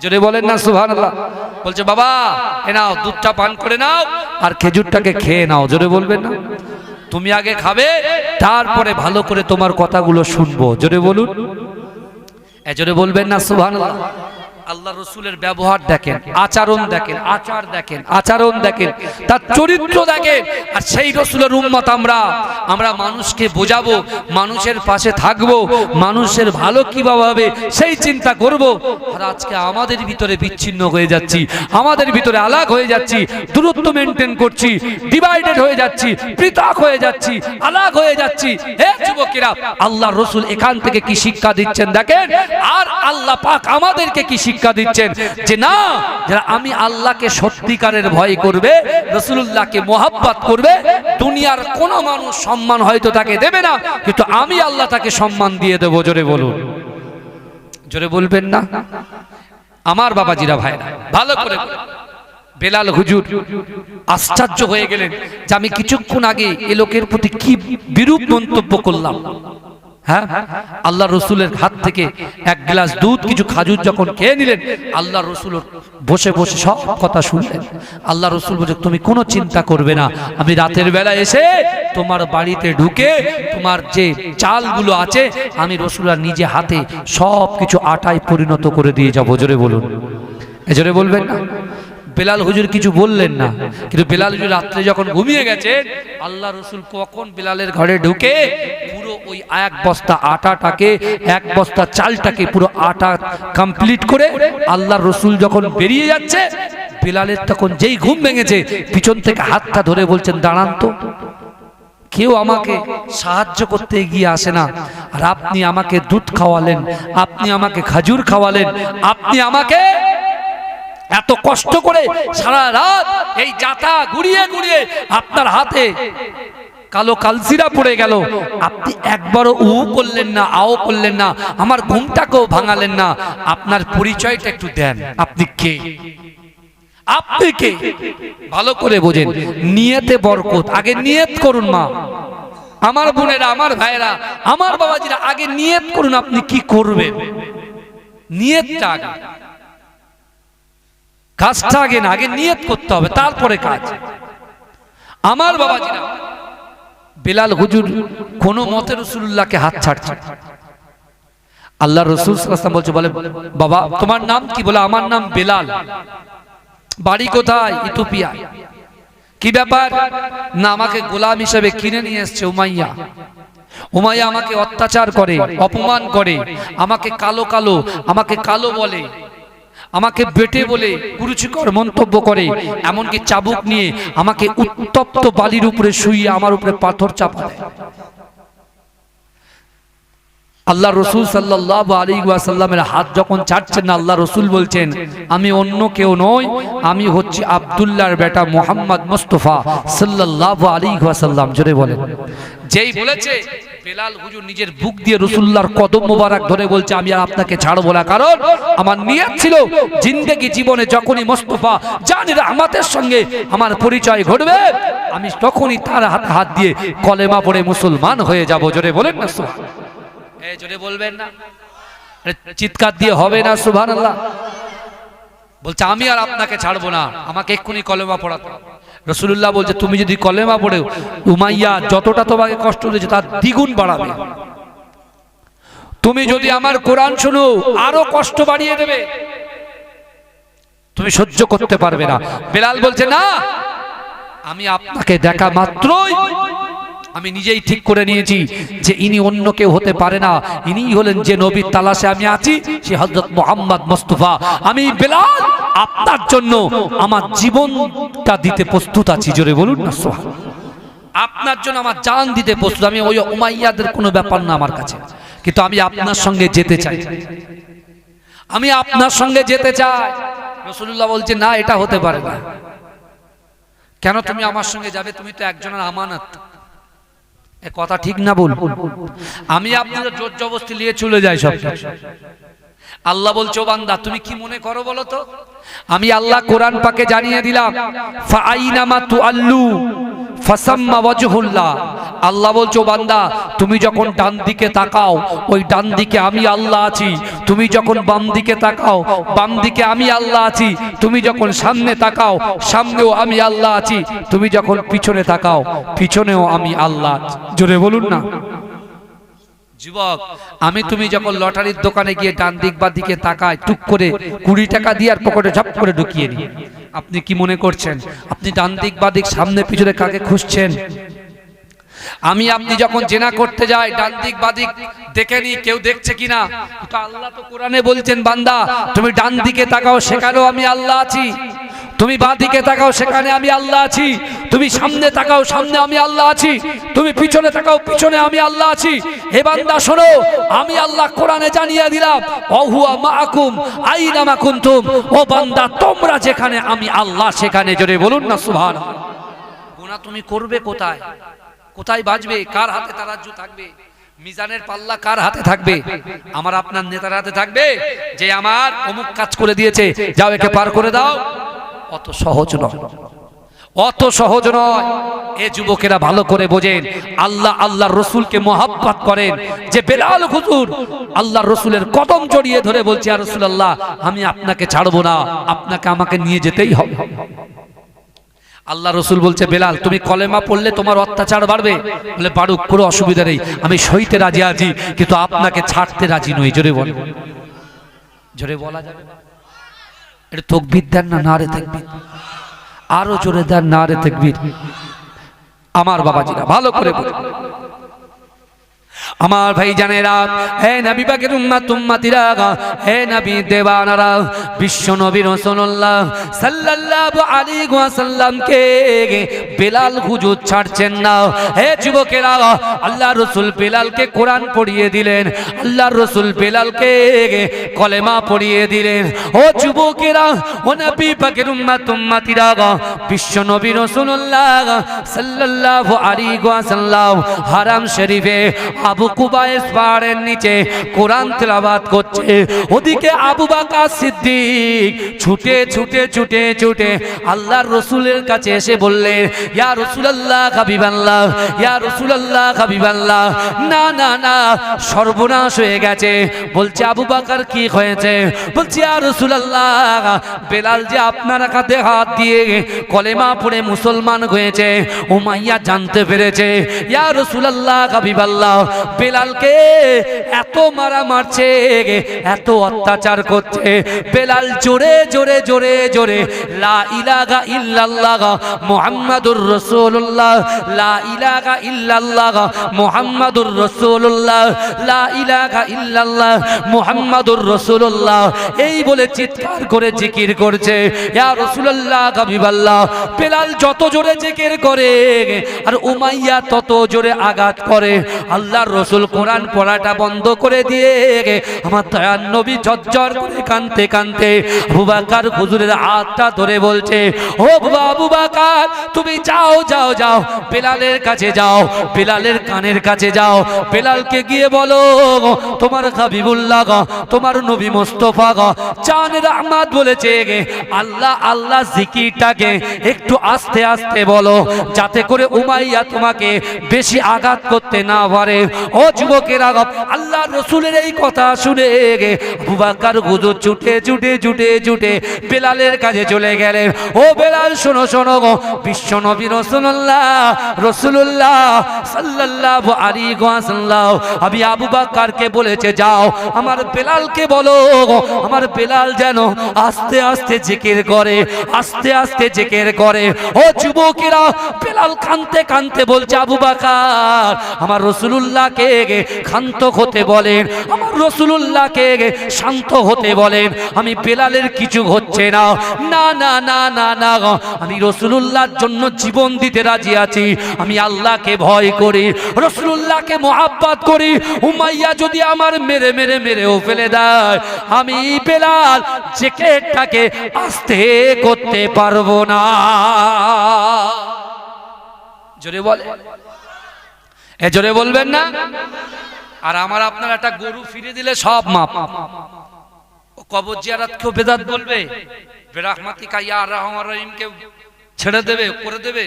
জোরে বলেন না সুবহানাল্লাহ। বলছে বাবা, এ নাও, দুধটা পান করে নাও আর খেজুরটাকে খেয়ে নাও। জোরে বলবেন না? তুমি আগে খাবে, তারপরে ভালো করে তোমার কথাগুলো শুনবো। জোরে বলুন, জোরে বলবেন না সুবহানাল্লাহ। আল্লাহ রসুলের ব্যবহার দেখেন, আচরণ দেখেন, আচরণ দেখেন, তার চরিত্র দেখেন। আর সেই রসুলের উম্মত আমরা মানুষকে বোঝাবো, মানুষের পাশে থাকবো, মানুষের ভালো কিভাবে হবে সেই চিন্তা করব। আর আজকে আমাদের ভিতরে বিচ্ছিন্ন হয়ে যাচ্ছি, আমাদের ভিতরে আলাগ হয়ে যাচ্ছি, দূরত্ব মেনটেন করছি, ডিভাইডেড হয়ে যাচ্ছি, পৃথক হয়ে যাচ্ছি, আলাগ হয়ে যাচ্ছি। হে যুবকেরা, আল্লাহ রসুল এখান থেকে কি শিক্ষা দিচ্ছেন দেখেন, আর আল্লাহ পাক আমাদেরকে কি শিক্ষা শিক্ষা দিচ্ছেন যে না, যারা আমি আল্লাহকে সত্যিকারের ভয় করবে, রাসূলুল্লাহকে মোহাব্বত করবে, দুনিয়ার কোন মানুষ সম্মান হয়তো তাকে দেবে না, কিন্তু আমি আল্লাহ তাকে সম্মান দিয়ে দেবো। জোরে বলুন, জোরে বলবেন না? আমার বাবাজিরা ভাইরা ভালো করে, বেলাল হুজুর আশ্চর্য হয়ে গেলেন যে আমি কিছুক্ষণ আগে এ লোকের প্রতি কি বিরূপ মন্তব্য করলাম। হ্যাঁ, আল্লাহ রসুলের হাত থেকে এক গ্লাস দুধ কিছু খাজুর যখন খেয়ে নিলেন, আল্লাহ রসুল বসে বসে সব কথা শুনলেন। আল্লাহ রসুল বলছে তুমি কোনো চিন্তা করবে না, আমি রাতের বেলা এসে তোমার বাড়িতে ঢুকে তোমার যে চালগুলো আছে আমি রসুলের নিজে হাতে সব কিছু আটায় পরিণত করে দিয়ে যাবো। জোরে বলুন, জোরে বলবেন না? বেলাল হুজুর কিছু বললেন না, কিন্তু বেলাল হুজুর রাত্রে যখন ঘুমিয়ে গেছে, আল্লাহ রসুল কখন বেলালের ঘরে ঢুকে পুরো ওই এক বস্তা আটাটাকে, এক বস্তা চালটাকে পুরো আটা কমপ্লিট করে আল্লাহ রসুল যখন বেরিয়ে যাচ্ছে, বেলালের তখন যেই ঘুম ভেঙেছে, পিছন থেকে হাতটা ধরে বলছেন দাঁড়ান তো, কেউ আমাকে সাহায্য করতে এগিয়ে আসে না, আর আপনি আমাকে দুধ খাওয়ালেন, আপনি আমাকে খাজুর খাওয়ালেন, আপনি আমাকে এত কষ্ট করে সারা রাত এই জাতা গুড়িয়ে গুড়িয়ে আপনার হাতে কালো কালসিরা পড়ে গেল, আপনি একবারও উ করলেন না, আও করলেন না, আমার ঘুমটাকেও ভাঙালেন না, আপনার পরিচয়টা একটু দেন, আপনি কে? আপনি কে? ভালো করে বোঝেন, নিয়তে বরকত। আগে নিয়ত করুন মা, আমার বোনেরা, আমার ভাইয়েরা, আমার বাবাজিরা, আগে নিয়ত করুন আপনি কি করবেন। নিয়তটা আগে, কাজটা আগে না, আগে নিয়ত করতে হবে, তারপরে কাজ। আমার বাবাজিরা, বেলাল হুজুর কোন মতে রাসূলুল্লাহকে হাত ছাড়ছে। আল্লাহ রাসূল সাল্লাল্লাহু আলাইহি ওয়াসাল্লাম বলছে, বলে বাবা তোমার নাম কি? বলে আমার নাম বেলাল। বাড়ি কোথায়? ইথিওপিয়ায়। কি ব্যাপার? না, আমাকে গোলাম হিসেবে কিনে নিয়ে এসেছে উমাইয়া। উমাইয়া আমাকে অত্যাচার করে, অপমান করে, আমাকে কালো কালো, আমাকে কালো বলে, আমাকে বেটে বলে কুরুচিকর মন্তব্য করে, এমনকি চাবুক নিয়ে আমাকে উত্তপ্ত বালির উপরে শুইয়ে আমার উপরে পাথর চাপা দেয়। আল্লাহ রসুল সাল্লাল্লাহু আলাইহি ওয়াসাল্লামের হাত যখন ছাড়ছেন না, আল্লাহ রসুল বলছেন আমি অন্য কেউ নই, আমি হচ্ছি আব্দুল্লাহর বেটা মুহাম্মদ মুস্তাফা সাল্লাল্লাহু আলাইহি ওয়াসাল্লাম। জোরে বলেন। যেই বলেছে, বেলাল হুজুর নিজের বুক দিয়ে রাসূলুল্লাহর কদম মোবারক ধরে বলছে আমি আর আপনাকে ছাড়বো না, কারণ আমার নিয়ত ছিল জিন্দেগি জীবনে যখনই মুস্তাফা জানি রহমতের সঙ্গে আমার পরিচয় ঘটবে, আমি তখনই তার হাতে হাত দিয়ে কলেমা পড়ে মুসলমান হয়ে যাব। জোরে বলেন না সুবহানাল্লাহ। এই জোরে বলবেন না, চিৎকার দিয়ে হবে না সুবহানাল্লাহ। বলছে আমি আর আপনাকে ছাড়বো না, আমাকে এক্ষুনি কলেমা পড়াতে। রাসূলুল্লাহ বলছে তুমি যদি কলেমা পড়ে উমাইয়া যতটা তোমাকে কষ্ট দিয়েছে তার দ্বিগুণ বাড়াবে, তুমি যদি আমার কোরআন শোনো আরো কষ্ট বাড়িয়ে দেবে, তুমি সহ্য করতে পারবে না। বেলাল বলছে না, আমি আপনাকে দেখা মাত্রই আমি নিজেই ঠিক করে নিয়েছি যে ইনি অন্য কেউ হতে পারে না, ইনি হলেন যে নবীর তালাশে আমি আছি, সে হযরত মুহাম্মদ মুস্তাফা। আমি বেলাল আপনার জন্য আমার জীবনটা দিতে প্রস্তুত আছি। জোরে বলুন না সুবহানাল্লাহ। আপনার জন্য আমার জান দিতে প্রস্তুত। আমি ওই উমাইয়াদের কোনো ব্যাপার না আমার কাছে, কিন্তু আমি আপনার সঙ্গে যেতে চাই, আমি আপনার সঙ্গে যেতে চাই। রাসূলুল্লাহ বলছে না, এটা হতে পারে না। কেন তুমি আমার সঙ্গে যাবে? তুমি তো একজনের আমানত। এ কথা ঠিক না বল? আমি আপনাদের জোর জবরদস্তি নিয়ে চলে যাই সব। আল্লাহ বলছো বান্দা তুমি কি মনে করো বলো তো? আমি আল্লাহ কোরআন পাকে জানিয়ে দিলাম ফাআইনামা তুআল্লু ফাসাম্মা ওয়াজহুল্লাহ। আল্লাহ বলছো বান্দা তুমি যখন ডান দিকে তাকাও ওই ডান দিকে আমি আল্লাহ আছি, তুমি যখন বাম দিকে তাকাও বাম দিকে আমি আল্লাহ আছি, তুমি যখন সামনে তাকাও সামনেও আমি আল্লাহ আছি, তুমি যখন পিছনে তাকাও পিছনেও আমি আল্লাহ। জোরে বলুন না যুবক। আমি তুমি যখন লটারির দোকানে গিয়ে ডান দিক বা দিকে তাকায় টুক করে 20 টাকা দিয়ে আর পকেটে ঝাপ করে ঢুকিয়ে নি, আপনি কি মনে করছেন আপনি ডান দিক বা দিক সামনে পিছনে কাকে খুঁজছেন? আমি আপনি যখন জেনা করতে যাই ডান দিক বা দিক দেখে নি কেউ দেখছে কিনা, কিন্তু আল্লাহ তো কোরআনে বলছেন বান্দা তুমি ডান দিকে তাকাও সেখানেও আমি আল্লাহ আছি, তুমি বাঁদিকে তাকাও, সেখানে আমি আল্লাহ আছি। তুমি সামনে তাকাও, সামনে আমি আল্লাহ আছি। তুমি পিছনে তাকাও, পিছনে আমি আল্লাহ আছি। হে বান্দা শোনো, আমি আল্লাহ কোরআনে জানিয়ে দিলাম, ওহুয়া মাআকুম আইনামা কুনতুম। ও বান্দা, তোমরা যেখানে আমি আল্লাহ সেখানে। জোরে বলুন না সুবহানাল্লাহ। গুনাহ তুমি করবে কোথায়? কোথায় বাজবে? কার হাতে তারাজ্জু থাকবে? মিজানের পাল্লা কার হাতে থাকবে? আমার আপনার নেতার হাতে থাকবে যে আমার অমুক কাজ করে দিয়েছে, যাও একে পার করে দাও। অত সহজ নয়, অত সহজ নয়। এ যুবকেরা ভালো করে বোঝেন, আল্লাহ আল্লাহর রসুলকে মহাব্বত করেন। যে বেলাল হুজুর আল্লাহর রসুলের কদম জড়িয়ে ধরে বলছে, ইয়া রাসূলুল্লাহ, আমি আপনাকে ছাড়বো না, আপনাকে আমাকে নিয়ে যেতেই হবে। আল্লাহ রসুল বলছে, বেলাল তুমি কলেমা পড়লে তোমার অত্যাচার বাড়বে। বলে, বাড়ুক, কোনো অসুবিধা নেই, আমি সইতে রাজি আছি, কিন্তু আপনাকে ছাড়তে রাজি নই। জোরে বল, জোরে বলা যাবে? এটা তাকবীর দেন না, নারে তাকবীর, আরো জোরে দেন নারে তাকবীর। আমার বাবাজিরা ভালো করে বলুন, আমার ভাই জানেরা, হে নবী পাকের উম্মত উম্মতিরা, হে নবী দেওয়ানারা, বিশ্ব নবী রাসূলুল্লাহ সাল্লাল্লাহু আলাইহি ওয়াসাল্লামকে বেলাল হুজুর ছাড়ছেন না। হে যুবকেরা, আল্লাহর রাসূল বেলালকে কোরআন পড়িয়ে দিলেন, আল্লাহর রাসূল বেলালকে কলেমা পড়িয়ে দিলেন। ও যুবকেরা, ও নবী পাকের উম্মত উম্মতিরা, বিশ্ব নবী রাসূলুল্লাহ সাল্লাল্লাহু আলাইহি ওয়াসাল্লাম হারাম শরীফে আবু কুবাইস পাহাড়ের নিচে কোরআন তেলাওয়াত করছে। ওদিকে আবু বকর সিদ্দিক ছুটে ছুটে ছুটে ছুটে আল্লাহর রাসূলের কাছে এসে বললেন, ইয়া রাসূলুল্লাহ হাবিবাল্লাহ, ইয়া রাসূলুল্লাহ হাবিবাল্লাহ, না না না, সর্বনাশ হয়ে গেছে। বলছে, আবু বকর কি হয়েছে? বলছে, ইয়া রাসূলুল্লাহ, বেলাল যে আপনার কাঁধে হাত দিয়ে কলেমা পড়ে মুসলমান হয়েছে, উমাইয়া জানতে পেরেছে। ইয়া রাসূলুল্লাহ হাবিবাল্লাহ, বেলালকে এত মারা মারছে, এত অত্যাচার করছে। বেলাল জোরে জোরে জোরে জোরে লা ইলাহা ইল্লাল্লাহ মুহাম্মাদুর রাসূলুল্লাহ, লা ইলাহা ইল্লাল্লাহ মুহাম্মাদুর রাসূলুল্লাহ, লা ইলাহা ইল্লাল্লাহ মুহাম্মাদুর রাসূলুল্লাহ, এই বলে চিৎকার করে জিকির করছে। ইয়া রাসূলুল্লাহ হাবিবাল্লাহ, বেলাল যত জোরে জিকির করে আর উমাইয়া তত জোরে আঘাত করে। আল্লাহর রাসূল কোরআন পড়াটা বন্ধ করে দিয়ে আমার দয়ার নবী ঝরঝর করে কাঁদতে কাঁদতে আবু বকর হুজুরের হাতটা ধরে বলছে, ও আবু বকর, তুমি যাও যাও যাও, বেলালের কাছে যাও, বেলালের কানের কাছে যাও, বেলালকে গিয়ে বলো, তোমার হাবিবুল্লাহ, তোমার নবী মুস্তাফা চান রহমত বলেছে, আল্লাহ আল্লাহ জিকিরটাকে একটু আস্তে আস্তে বলো, যাতে করে উমাইয়া তোমাকে বেশি আঘাত করতে না পারে। ও যুবকেরা, আল্লাহর রাসূলের এই কথা শুনে আবু বকর হুজুর ছুটে ছুটে ছুটে ছুটে বেলালের কাছে চলে গেলেন। ও বেলাল, শোনো শোনো, বিশ্ব নবী রাসূলুল্লাহ সাল্লাল্লাহু আলাইহি ওয়াসাল্লাম আমি আবু বকরকে বলেছে, যাও আমার বেলালকে বলো, আমার বেলাল যেন আস্তে আস্তে জিকির করে, আস্তে আস্তে জিকির করে। ও যুবকেরা, বেলাল কাঁদতে কাঁদতে বলছে, আবু বকর, আমার রাসূলুল্লাহকে শান্ত হতে বলেন, আমার রাসূলুল্লাহকে শান্ত হতে বলেন, আমি বেলালের কিছু হচ্ছে না, না না না না না, আমি রাসূলুল্লাহর জন্য জীবন দিতে রাজি আছি, আমি আল্লাহকে ভয় করি, রাসূলুল্লাহকে মহব্বত করি। উমাইয়া যদি আমার মেরে মেরে মেরেও ফেলে দেয়, আমি বেলাল জ্যাকেটটাকে আস্তে করতে পারবো না। জোরে বলে, এ জোরে বলবেন না? আর আমার আপনার একটা গরু ফিরে দিলে সব মাপ। কবর জিয়ারত কেউ বেদাত বলবে, বেরাহমাতিকা ইয়া রাহমান রহিম কে ছেড়ে দেবে, করে দেবে,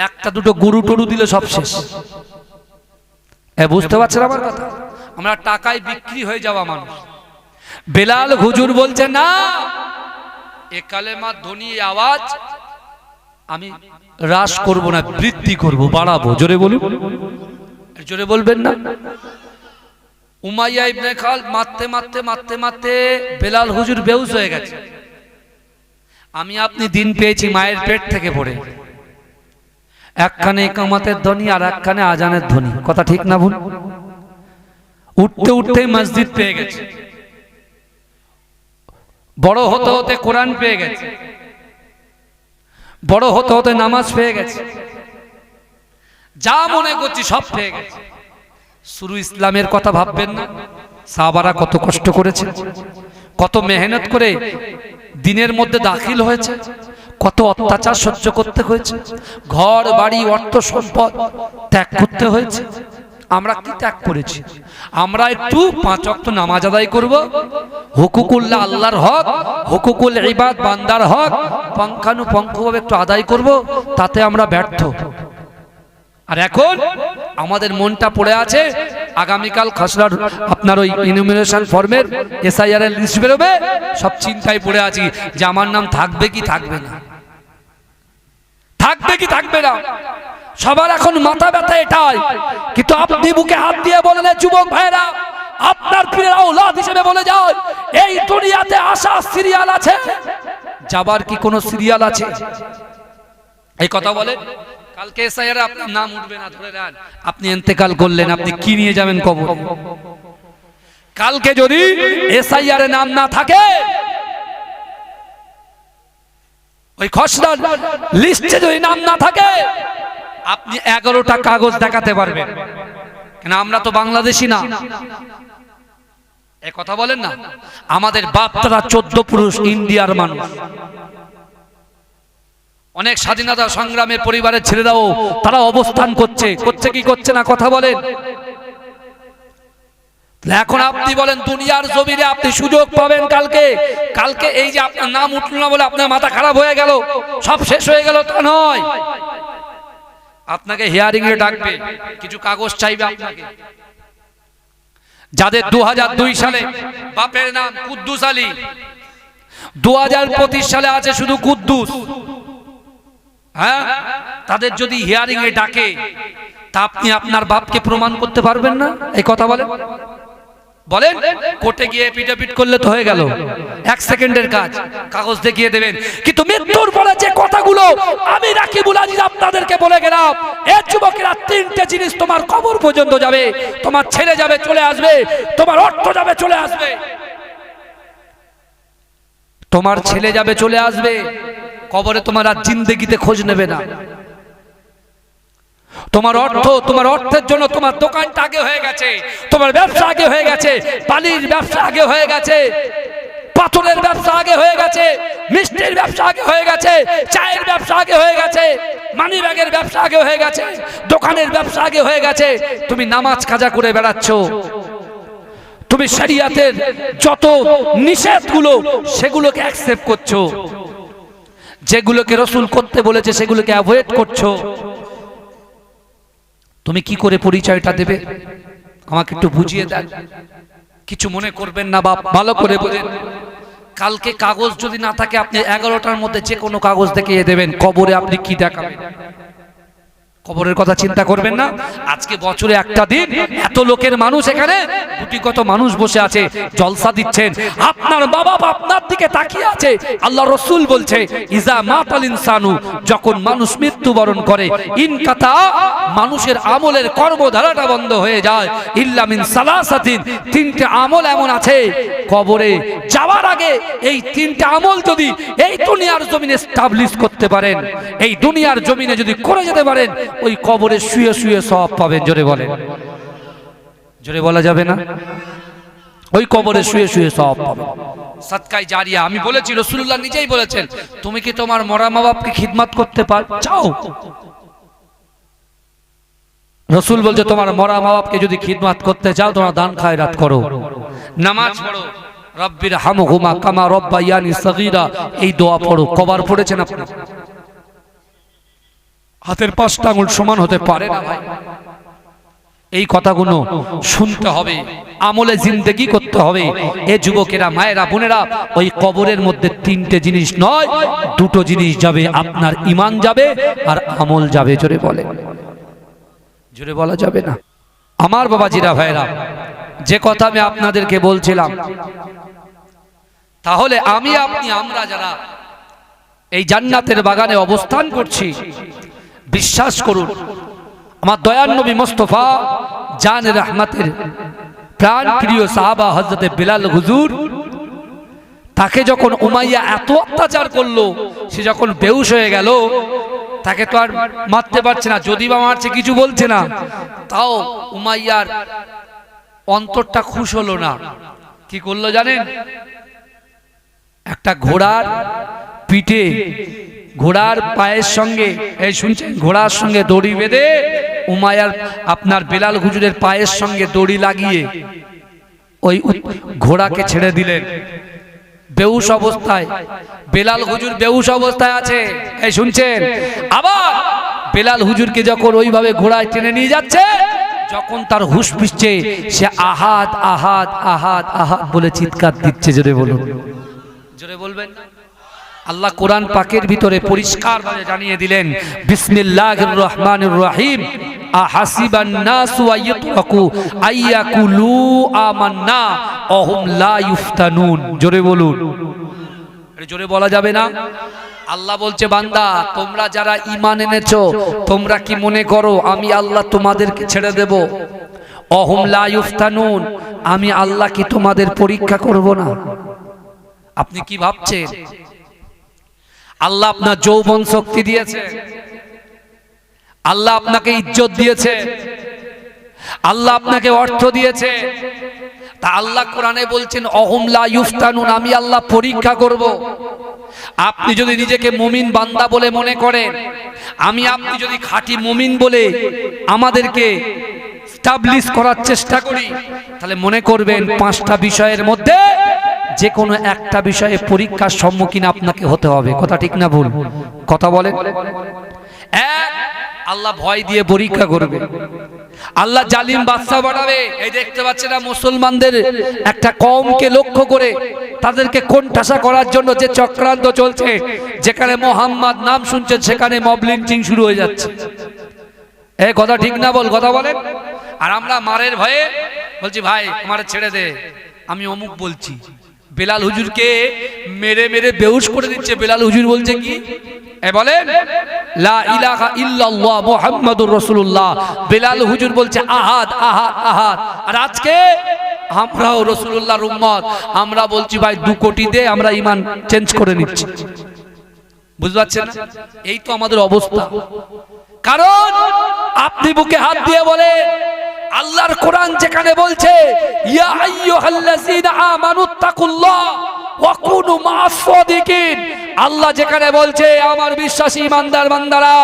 একটা দুটো গরু টরু দিলে সব শেষ। বুঝতে পারছেন আমার কথা? আমরা টাকায় বিক্রি হয়ে যাওয়া মানুষ। বেলাল হুজুর বলছে, না, এ কালেমা ধ্বনি আওয়াজ আমি হ্রাস করব না, বৃদ্ধি করব, বাড়াবো। জোরে বলুন, জোরে বলবেন না? উমাইয়া ইবনে খালদ মারতে মারতে মারতে মারতে বেলাল হুজুর বেহুশ হয়ে গেছে। আমি আপনি দিন পেয়েছি মায়ের পেট থেকে পড়ে, একখানে ইকামতের ধ্বনি আর একখানে আজানের ধ্বনি, কথা ঠিক না ভুল? উঠতে উঠতে মসজিদ পেয়ে গেছে, বড় হতে হতে কোরআন পেয়ে গেছে, বড় হতে হতে নামাজ পেয়ে গেছে, যা মনে করছি সব পেয়ে গেছে। শুরু ইসলামের কথা ভাববেন না, সাহাবারা কত কষ্ট করেছে, কত মেহনত করে দিনের মধ্যে দাখিল হয়েছে, কত অত্যাচার সহ্য করতে হয়েছে, ঘর বাড়ি অর্থ সম্পদ ত্যাগ করতে হয়েছে। আমরা কি ত্যাগ করেছি? আমরা একটু 5 ওয়াক্ত নামাজ আদায় করব, হুকুকুল্লাহ আল্লাহর হক, হুকুকুল ইবাদ বান্দার হক পঙ্খানুপঙ্খভাবে একটু আদায় করব, তাতে আমরা ব্যর্থ। আর এখন আমাদের মনটা পড়ে আছে, আগামীকাল খসড়ার আপনার ওই ইনুমিনেশন ফর্মের এসআইআর এর লিস্ট বেরোবে, সব চিন্তায় পড়ে আছি যে আমার নাম থাকবে কি থাকবে না, থাকবে কি থাকবে না। সবার এখন মাথা ব্যথা এটাই। কিন্তু আপনি বুকে হাত দিয়ে বলেন, যুবক ভাইরা, আপনার পীরের আওলাদ হিসেবে বলে যায়, এই দুনিয়াতে আসা সিরিয়াল আছে, যাবার কি কোনো সিরিয়াল আছে? এই কথা বলে কালকে এসআইআর আপনার নাম উঠবে না, ধরে নেন আপনি ইন্তেকাল করলেন, আপনি কি নিয়ে যাবেন কবরে? কালকে যদি এসআইআর এর নাম না থাকে, ওই খসড়ার লিস্টে যদি নাম না থাকে, আপনি 11টা কাগজ দেখাতে পারবেন, কেন আমরা তো বাংলাদেশি না। এই কথা বলেন না, আমাদের বাপরা 14 পুরুষ ইন্ডিয়ার মানুষ। অনেক স্বাধীনতা সংগ্রামের পরিবারের ছেলেরাও তারা অবস্থান করছে কি করছে না, কথা বলেন। এখন আপনি বলেন দুনিয়ার জমিনে আপনি সুযোগ পাবেন কালকে এই যে আপনার নাম উঠল না বলে আপনার মাথা খারাপ হয়ে গেল, সব শেষ হয়ে গেল, তা নয়। আপনাকে হিয়ারিং এ ডাকবে, কিছু কাগজ চাইবে আপনাকে। যাদের 2002 সালে বাপের নাম কুদ্দুস আলী, 2025 সালে আছে শুধু কুদ্দুস, হ্যাঁ, তাদের যদি হিয়ারিং এ ডাকে, তা আপনি আপনার বাপকে প্রমাণ করতে পারবেন না? এই কথা বলেন, বলেন। কোর্টে গিয়ে এপিডেভিট করলে তো হয়ে গেল, 1 সেকেন্ডের কাজ, কাগজ দেখিয়ে দেবেন। কিন্তু মৃত্যুর পরে যে কথাগুলো আমি রাকিবুল আজিজ আপনাদেরকে বলে গেলাম, এই যুবকেরা 3টে জিনিস তোমার কবর পর্যন্ত যাবে, তোমার ছেলে যাবে চলে আসবে, তোমার অর্থ যাবে চলে আসবে, তোমার ছেলে যাবে চলে আসবে, কবরে তোমার আর জিন্দেগিতে খোঁজ নেবে না। তোমার অর্থের জন্য তোমার দোকানটা আগে হয়ে গেছে, তোমার ব্যবসা আগে হয়ে গেছে, বালির ব্যবসা আগে হয়ে গেছে, পাথরের ব্যবসা আগে হয়ে গেছে, মিষ্টির ব্যবসা আগে হয়ে গেছে, চায়ের ব্যবসা আগে হয়ে গেছে, মানি ব্যাগের ব্যবসা আগে হয়ে গেছে, দোকানের ব্যবসা আগে হয়ে গেছে। তুমি নামাজ কাজা করে বেড়াচ্ছ, তুমি শরিয়াতের যত নিষেধগুলো সেগুলোকে অ্যাকসেপ্ট করছো, যেগুলোকে রাসূল করতে বলেছে সেগুলোকে অ্যাভয়েড করছো। তুমি কি করে পরিচয়টা দেবে আমাকে একটু বুঝিয়ে দেন। কিছু মনে করবেন না বাপ, ভালো করে বোঝেন। কালকে কাগজ যদি না থাকে, আপনি 11টার মধ্যে যে কোনো কাগজ দেখিয়ে দেবেন, কবরে আপনি কি দেখাবেন? কবরের কথা চিন্তা করবেন না। আজকে বছরে একটা দিন এত লোকের মানুষ, এখানে গুটিগত মানুষ বসে আছে, জলসা দিচ্ছেন, আপনার বাবা আপনার দিকে তাকিয়ে আছে। আল্লাহ রাসূল বলছে, ইজা মাতাল ইনসানু, যখন মানুষ মৃত্যুবরণ করে, ইনকাতা, মানুষের আমলের কর্মধারাটা বন্ধ হয়ে যায়, ইল্লা মিন সালাসাতিন, 3টে আমল এমন আছে কবরে যাওয়ার আগে এই 3টে আমল যদি এই দুনিয়ার জমিনে এস্টাবলিশ করতে পারেন, এই দুনিয়ার জমিনে যদি করে যেতে পারেন, ওই কবরে শুয়ে শুয়ে সওয়াব পাবেন। জোরে বলেন, জোরে বলা যাবে না? ওই কবরে শুয়ে শুয়ে সওয়াব পাবেন, সাদকায়ে জারিয়া। আমি বলেছি, রাসূলুল্লাহ নিজেই বলেছেন, তুমি কি তোমার মরা মা বাপকে খিদমত করতে চাও? রাসূল বলছে, তোমার মরা মা বাপকে যদি খিদমত করতে চাও, তোমরা দান খায়রাত করো, নামাজ পড়ো, রব্বির হামহুমা কামা রব্বায়ানি সগীরা, এই দোয়া পড়ো। কবার পড়েছেন আপনি? হাতের 5টা আঙুল সমান হতে পারে না ভাই। এই কথাগুলো শুনতে হবে, আমলে জিন্দেগি করতে হবে। এ যুবকেরা, মায়েরা, বোনেরা, ওই কবরের মধ্যে 3টে জিনিস নয়, 2টো জিনিস যাবে, আপনার ঈমান যাবে আর আমল যাবে। জোরে বলে, জোরে বলা যাবে না। আমার বাবাজিরা, ভাইরা, যে কথা আমি আপনাদেরকে বলছিলাম, তাহলে আমি আপনি আমরা যারা এই জান্নাতের বাগানে অবস্থান করছি, বিশ্বাস করুন, আমার দয়ার নবী মুস্তাফা জান রহমতের প্রাণ প্রিয় সাহাবা হযরত বিলাল হুজুর তাকে যখন উমাইয়া এত অত্যাচার করলো, সে যখন বেহুশ হয়ে গেল, তাকে তো আর মারতে পারছে না, যদি বা মারছে কিছু বলছে না, তাও উমাইয়ার অন্তরটা খুশ হলো না। কি করলো জানেন? একটা ঘোড়ার পিঠে, ঘোড়ার পায়ের সঙ্গে, এই শুনছেন, ঘোড়ার সঙ্গে দড়ি বেঁধে উমাইয়ার আপনার বেলাল হুজুরের পায়ের সঙ্গে দড়ি লাগিয়ে ওই ঘোড়াকে ছেড়ে দিলেন। বেহুশ অবস্থায়, বেলাল হুজুর বেহুশ অবস্থায় আছে, এই শুনছেন। আবার বেলাল হুজুরকে যখন ওইভাবে ঘোড়ায় টেনে নিয়ে যাচ্ছে, যখন তার হুঁশ ফিরছে, সে আহাদ আহাদ আহাদ আহাদ বলে চিৎকার দিচ্ছে। জোরে বলুন, জোরে বলবেন। আল্লাহ কোরআন পাকের ভিতরে পরিষ্কারভাবে জানিয়ে দিলেন, বিসমিল্লাহির রহমানির রহিম, আহাসিবান নাসু আইয়াতরাকু আইয়াকুলু আমান্না ওহুম লা ইফতানুন। জোরে বলুন, জোরে বলা যাবে না? আল্লাহ বলছে, বান্দা তোমরা যারা ঈমান এনেছো, তোমরা কি মনে করো আমি আল্লাহ তোমাদেরকে ছেড়ে দেব? ওহুম লা ইফতানুন, আমি আল্লাহ কি তোমাদের পরীক্ষা করব না? আপনি কি ভাবছেন আল্লাহ আপনার যৌবন শক্তি দিয়েছে, আল্লাহ আপনাকে ইজ্জত দিয়েছে, আল্লাহ আপনাকে অর্থ দিয়েছে, তা আল্লাহ কোরআনে বলছেন অহুম লা ইফতানুন, আমি আল্লাহ পরীক্ষা করব। আপনি যদি নিজেকে মুমিন বান্দা বলে মনে করেন, আমি আপনি যদি খাঁটি মুমিন বলে আমাদেরকে এস্টাবলিশ করার চেষ্টা করি, তাহলে মনে করবেন 5টা বিষয়ের মধ্যে যে কোনো একটা বিষয়ে পরীক্ষার সম্মুখীন আপনাকে হতে হবে। কথা ঠিক না ভুল? কথা বলেন। এক, আল্লাহ ভয় দিয়ে পরীক্ষা করবে, আল্লাহ জালিম বাদশা বানাবে। এই দেখতে পাচ্ছেন না, মুসলমানদের একটা কওমকে লক্ষ্য করে তাদেরকে কোণঠাসা করার জন্য যে চক্রান্ত চলছে, যেখানে মোহাম্মদ নাম শুনছে সেখানে মব লিঞ্চিং শুরু হয়ে যাচ্ছে। এই কথা ঠিক না বল? কথা বলেন। আর আমরা মারের ভয়ে বলছি ভাই আমারে ছেড়ে দে, আমি অমুক বলছি। বেলাল হুজুরকে মেরে মেরে বেহুশ করে দিচ্ছে। বেলাল হুজুর বলছে কি? বলেন লা ইলাহা ইল্লাল্লাহ মুহাম্মাদুর রাসূলুল্লাহ। বেলাল হুজুর বলছে আহাদ আহাদ আহাদ। আর আজকে আমরাও রাসূলুল্লাহর উম্মত, আমরা বলছি ভাই 2 কোটি দে, আমরা ঈমান চেঞ্জ করে নিচ্ছি। বুঝতে পারছেন? এই তো আমাদের অবস্থা। কারণ আপনি বুকে হাত দিয়ে বলে আল্লাহর কোরআন যেখানে বলছে ইয়া আইয়ুহাল্লাযীনা আমানুত্তাকুল্লাহ ওয়া কুনু মা'আস সাদিকিন, আল্লাহ যেখানে বলছে আমার বিশ্বাসী ইমানদার বান্দারা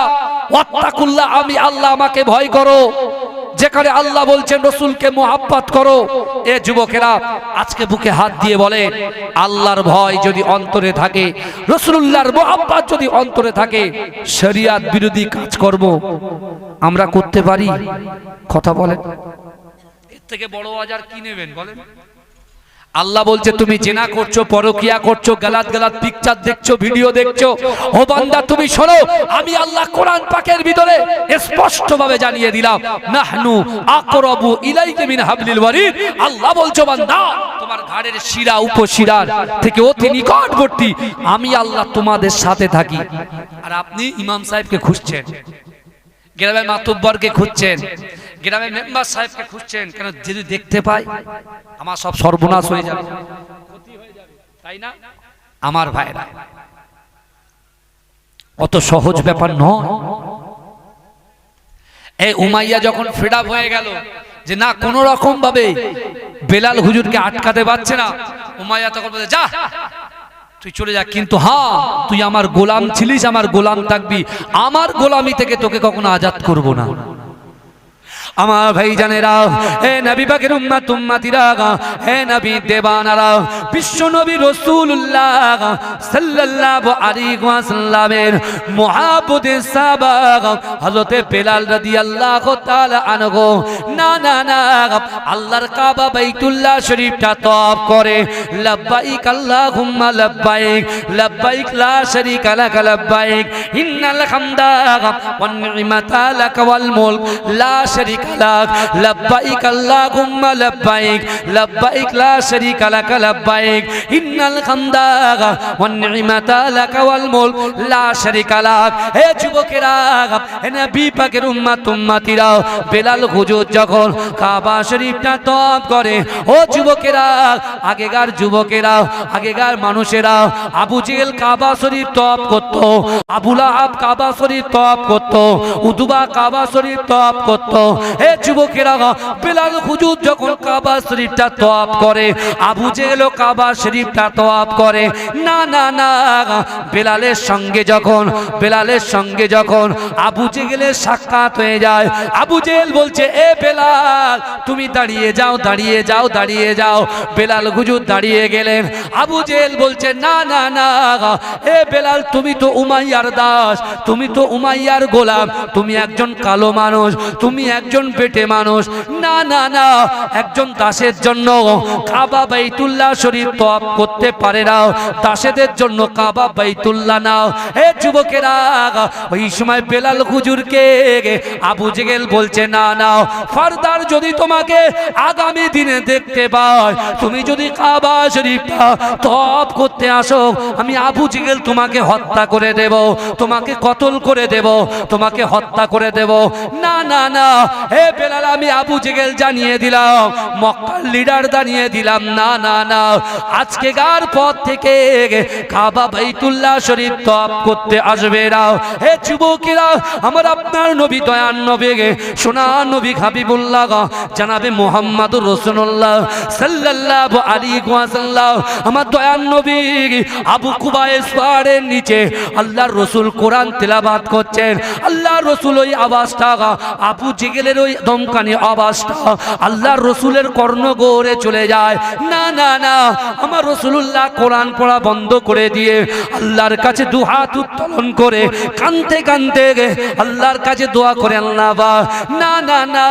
ওয়াত্তাকুল্লাহ, আমি আল্লাহ, আমাকে ভয় করো, যেখানে আল্লাহ বলছেন রাসূলকে মুহাব্বত করো। এ যুবকেরা আজকে বুকে হাত দিয়ে বলে আল্লাহর ভয় যদি অন্তরে থাকে, রাসূলুল্লাহর মুহাব্বত যদি অন্তরে থাকে, শরিয়ত বিরোধী কাজকর্ম আমরা করতে পারি? কথা বলেন। এর থেকে বড় আজার কি নেবেন বলেন? আল্লাহ বলছে তুমি জিনা করছো, পরকিয়া করছো, গালাত গালাত পিকচার দেখছো, ভিডিও দেখছো, ও বান্দা তুমি শোনো, আমি আল্লাহ কোরআন পাকের ভিতরে স্পষ্ট ভাবে জানিয়ে দিলাম নাহনু আকরাবু ইলাইকা মিন হাবলিল ওয়ারিদ। আল্লাহ বলছো বান্দা তোমার ঘাড়ের শিরা উপশিরার থেকে অতি নিকটবর্তী আমি আল্লাহ তোমাদের সাথে থাকি। আর আপনি ইমাম সাহেবকে খুঁজছেন, গ্রামের মাতুব্বরকে খুঁজছেন, গ্রামের মেম্বার সাহেবকে খুঁজছেন, কেন? যদি দেখতে পাই আমার সব সর্বনাশ হয়ে যাবে, ক্ষতি হয়ে যাবে, তাই না? আমার ভাইরা, অত সহজ ব্যাপার নয়। এই উমাইয়া যখন ফেড আপ হয়ে গেল যে না কোনো রকম ভাবে বেলাল হুজুরকে আটকাতে পারছে না, উমাইয়া তখন বলে যা তুই চলে যা, কিন্তু হ্যাঁ তুই আমার গোলাম ছিলিস, আমার গোলাম থাকবি, আমার গোলামি থেকে তোকে কখনো আজাদ করব না। আমার ভাই জানেরা, হে নবী পাকের উম্মত উম্মতিরা, হে নবী দেবানারা, বিশ্ব নবী রাসূলুল্লাহ সাল্লাল্লাহু আলাইহি ওয়াসাল্লামের মুহাব্বতের সাহাবা হযরত বেলাল রাদিয়াল্লাহু তাআলা আনহু না না না আল্লাহর কাবা বাইতুল্লাহ শরীফটা তওয়াফ করে লাব্বাইক আল্লাহুম্মা লাব্বাইক লাব্বাইক লা শারীকা লাক লাব্বাইক ইন্নাল হামদা ওয়ান নি'মাতা লাক ওয়াল মুলক লা শারীকা শারীকা লাক লাব্বাইক আল্লাহুম্মা লাব্বাইক লাব্বাইক লা শারীকা লাক লাব্বাইক ইন্নাল হামদা ওয়ান নি'মাতা লাক ওয়াল মুলক লা শারীকা লাক। হে যুবকেরা, হে নবী পাকের উম্মত উম্মতিরা, বেলাল হুজুর যখন কাবা শরীফটা তওয়াফ করে, ও যুবকেরা, আগেকার যুবকেরা, আগেকার মানুষেরা, আবু জেহেল কাবা শরীফ তওয়াফ করত, আবু লাহাব কাবা শরীফ তওয়াফ করত, উতবা কাবা শরীফ তওয়াফ করত। হে যুবকেরা, বেলাল হুজুর যখন কাবা শরীফটা তওয়াফ করে, আবু জেহেলও কাবা শরীফটা তওয়াফ করে। না না না, বেলালের সঙ্গে যখন আবু জেহেলের সাক্ষাৎ হয়ে যায়, আবু জেহেল বলছে, এ বেলাল তুমি দাঁড়িয়ে যাও, দাঁড়িয়ে যাও, দাঁড়িয়ে যাও। বেলাল হুজুর দাঁড়িয়ে গেলেন। আবু জেহেল বলছে, না না না, এ বেলাল তুমি তো উমাইয়ার দাস, তুমি তো উমাইয়ার গোলাম, তুমি একজন কালো মানুষ, তুমি একজন বেটে মানুষ। না না না, একজন দাসের জন্য কাবা বাইতুল্লাহ শরীফ তওয়াফ করতে পারে না, দাসেদের জন্য কাবা বাইতুল্লাহ নাও। হে যুবকেরা, ওই সময় বেলাল হুজুরকে আবু জেহেল বলছে, না না, ফারদার যদি তোমাকে আগামী দিনে দেখতে পাই, তুমি যদি কাবা শরীফটা তওয়াফ করতে আসো, আমি আবু জেহেল তোমাকে হত্যা করে দেব, তোমাকে কতল করে দেব, তোমাকে হত্যা করে দেব। না না না, হে বেলাল, আমি আবু জেহেল জানিয়ে দিলাম, মক্কার লিডার জানিয়ে দিলাম, না না না, আজকেকার পর থেকে কাবা বাইতুল্লাহ শরীফ তওয়াফ করতে আসবে না। হে যুবকেরা, আমার আপনার নবী, দয়ার নবী, সোনার নবী হাবিবুল্লাহ জানাবে মুহাম্মাদুর রাসূলুল্লাহ সাল্লাল্লাহু আলাইহি ওয়াসাল্লাম, আমার দয়ার নবী আবু কুবাইস পাহাড়ের নিচে আল্লাহর রাসূল কোরআন তেলাওয়াত করছেন। আল্লাহর রাসূল ওই আওয়াজটা, আবু জেহেলের ওই দমকানি আওয়াজটা আল্লাহর রাসূলের কর্ণগহ্বরে চলে যায়। না না না, আমার রাসূলুল্লাহ কোরআন পড়া বন্ধ করে দিয়ে আল্লাহর কাছে দুহাত উত্তোলন করে কাঁদতে কাঁদতে আল্লাহর কাছে দোয়া করে, আল্লাহ বা, না না না,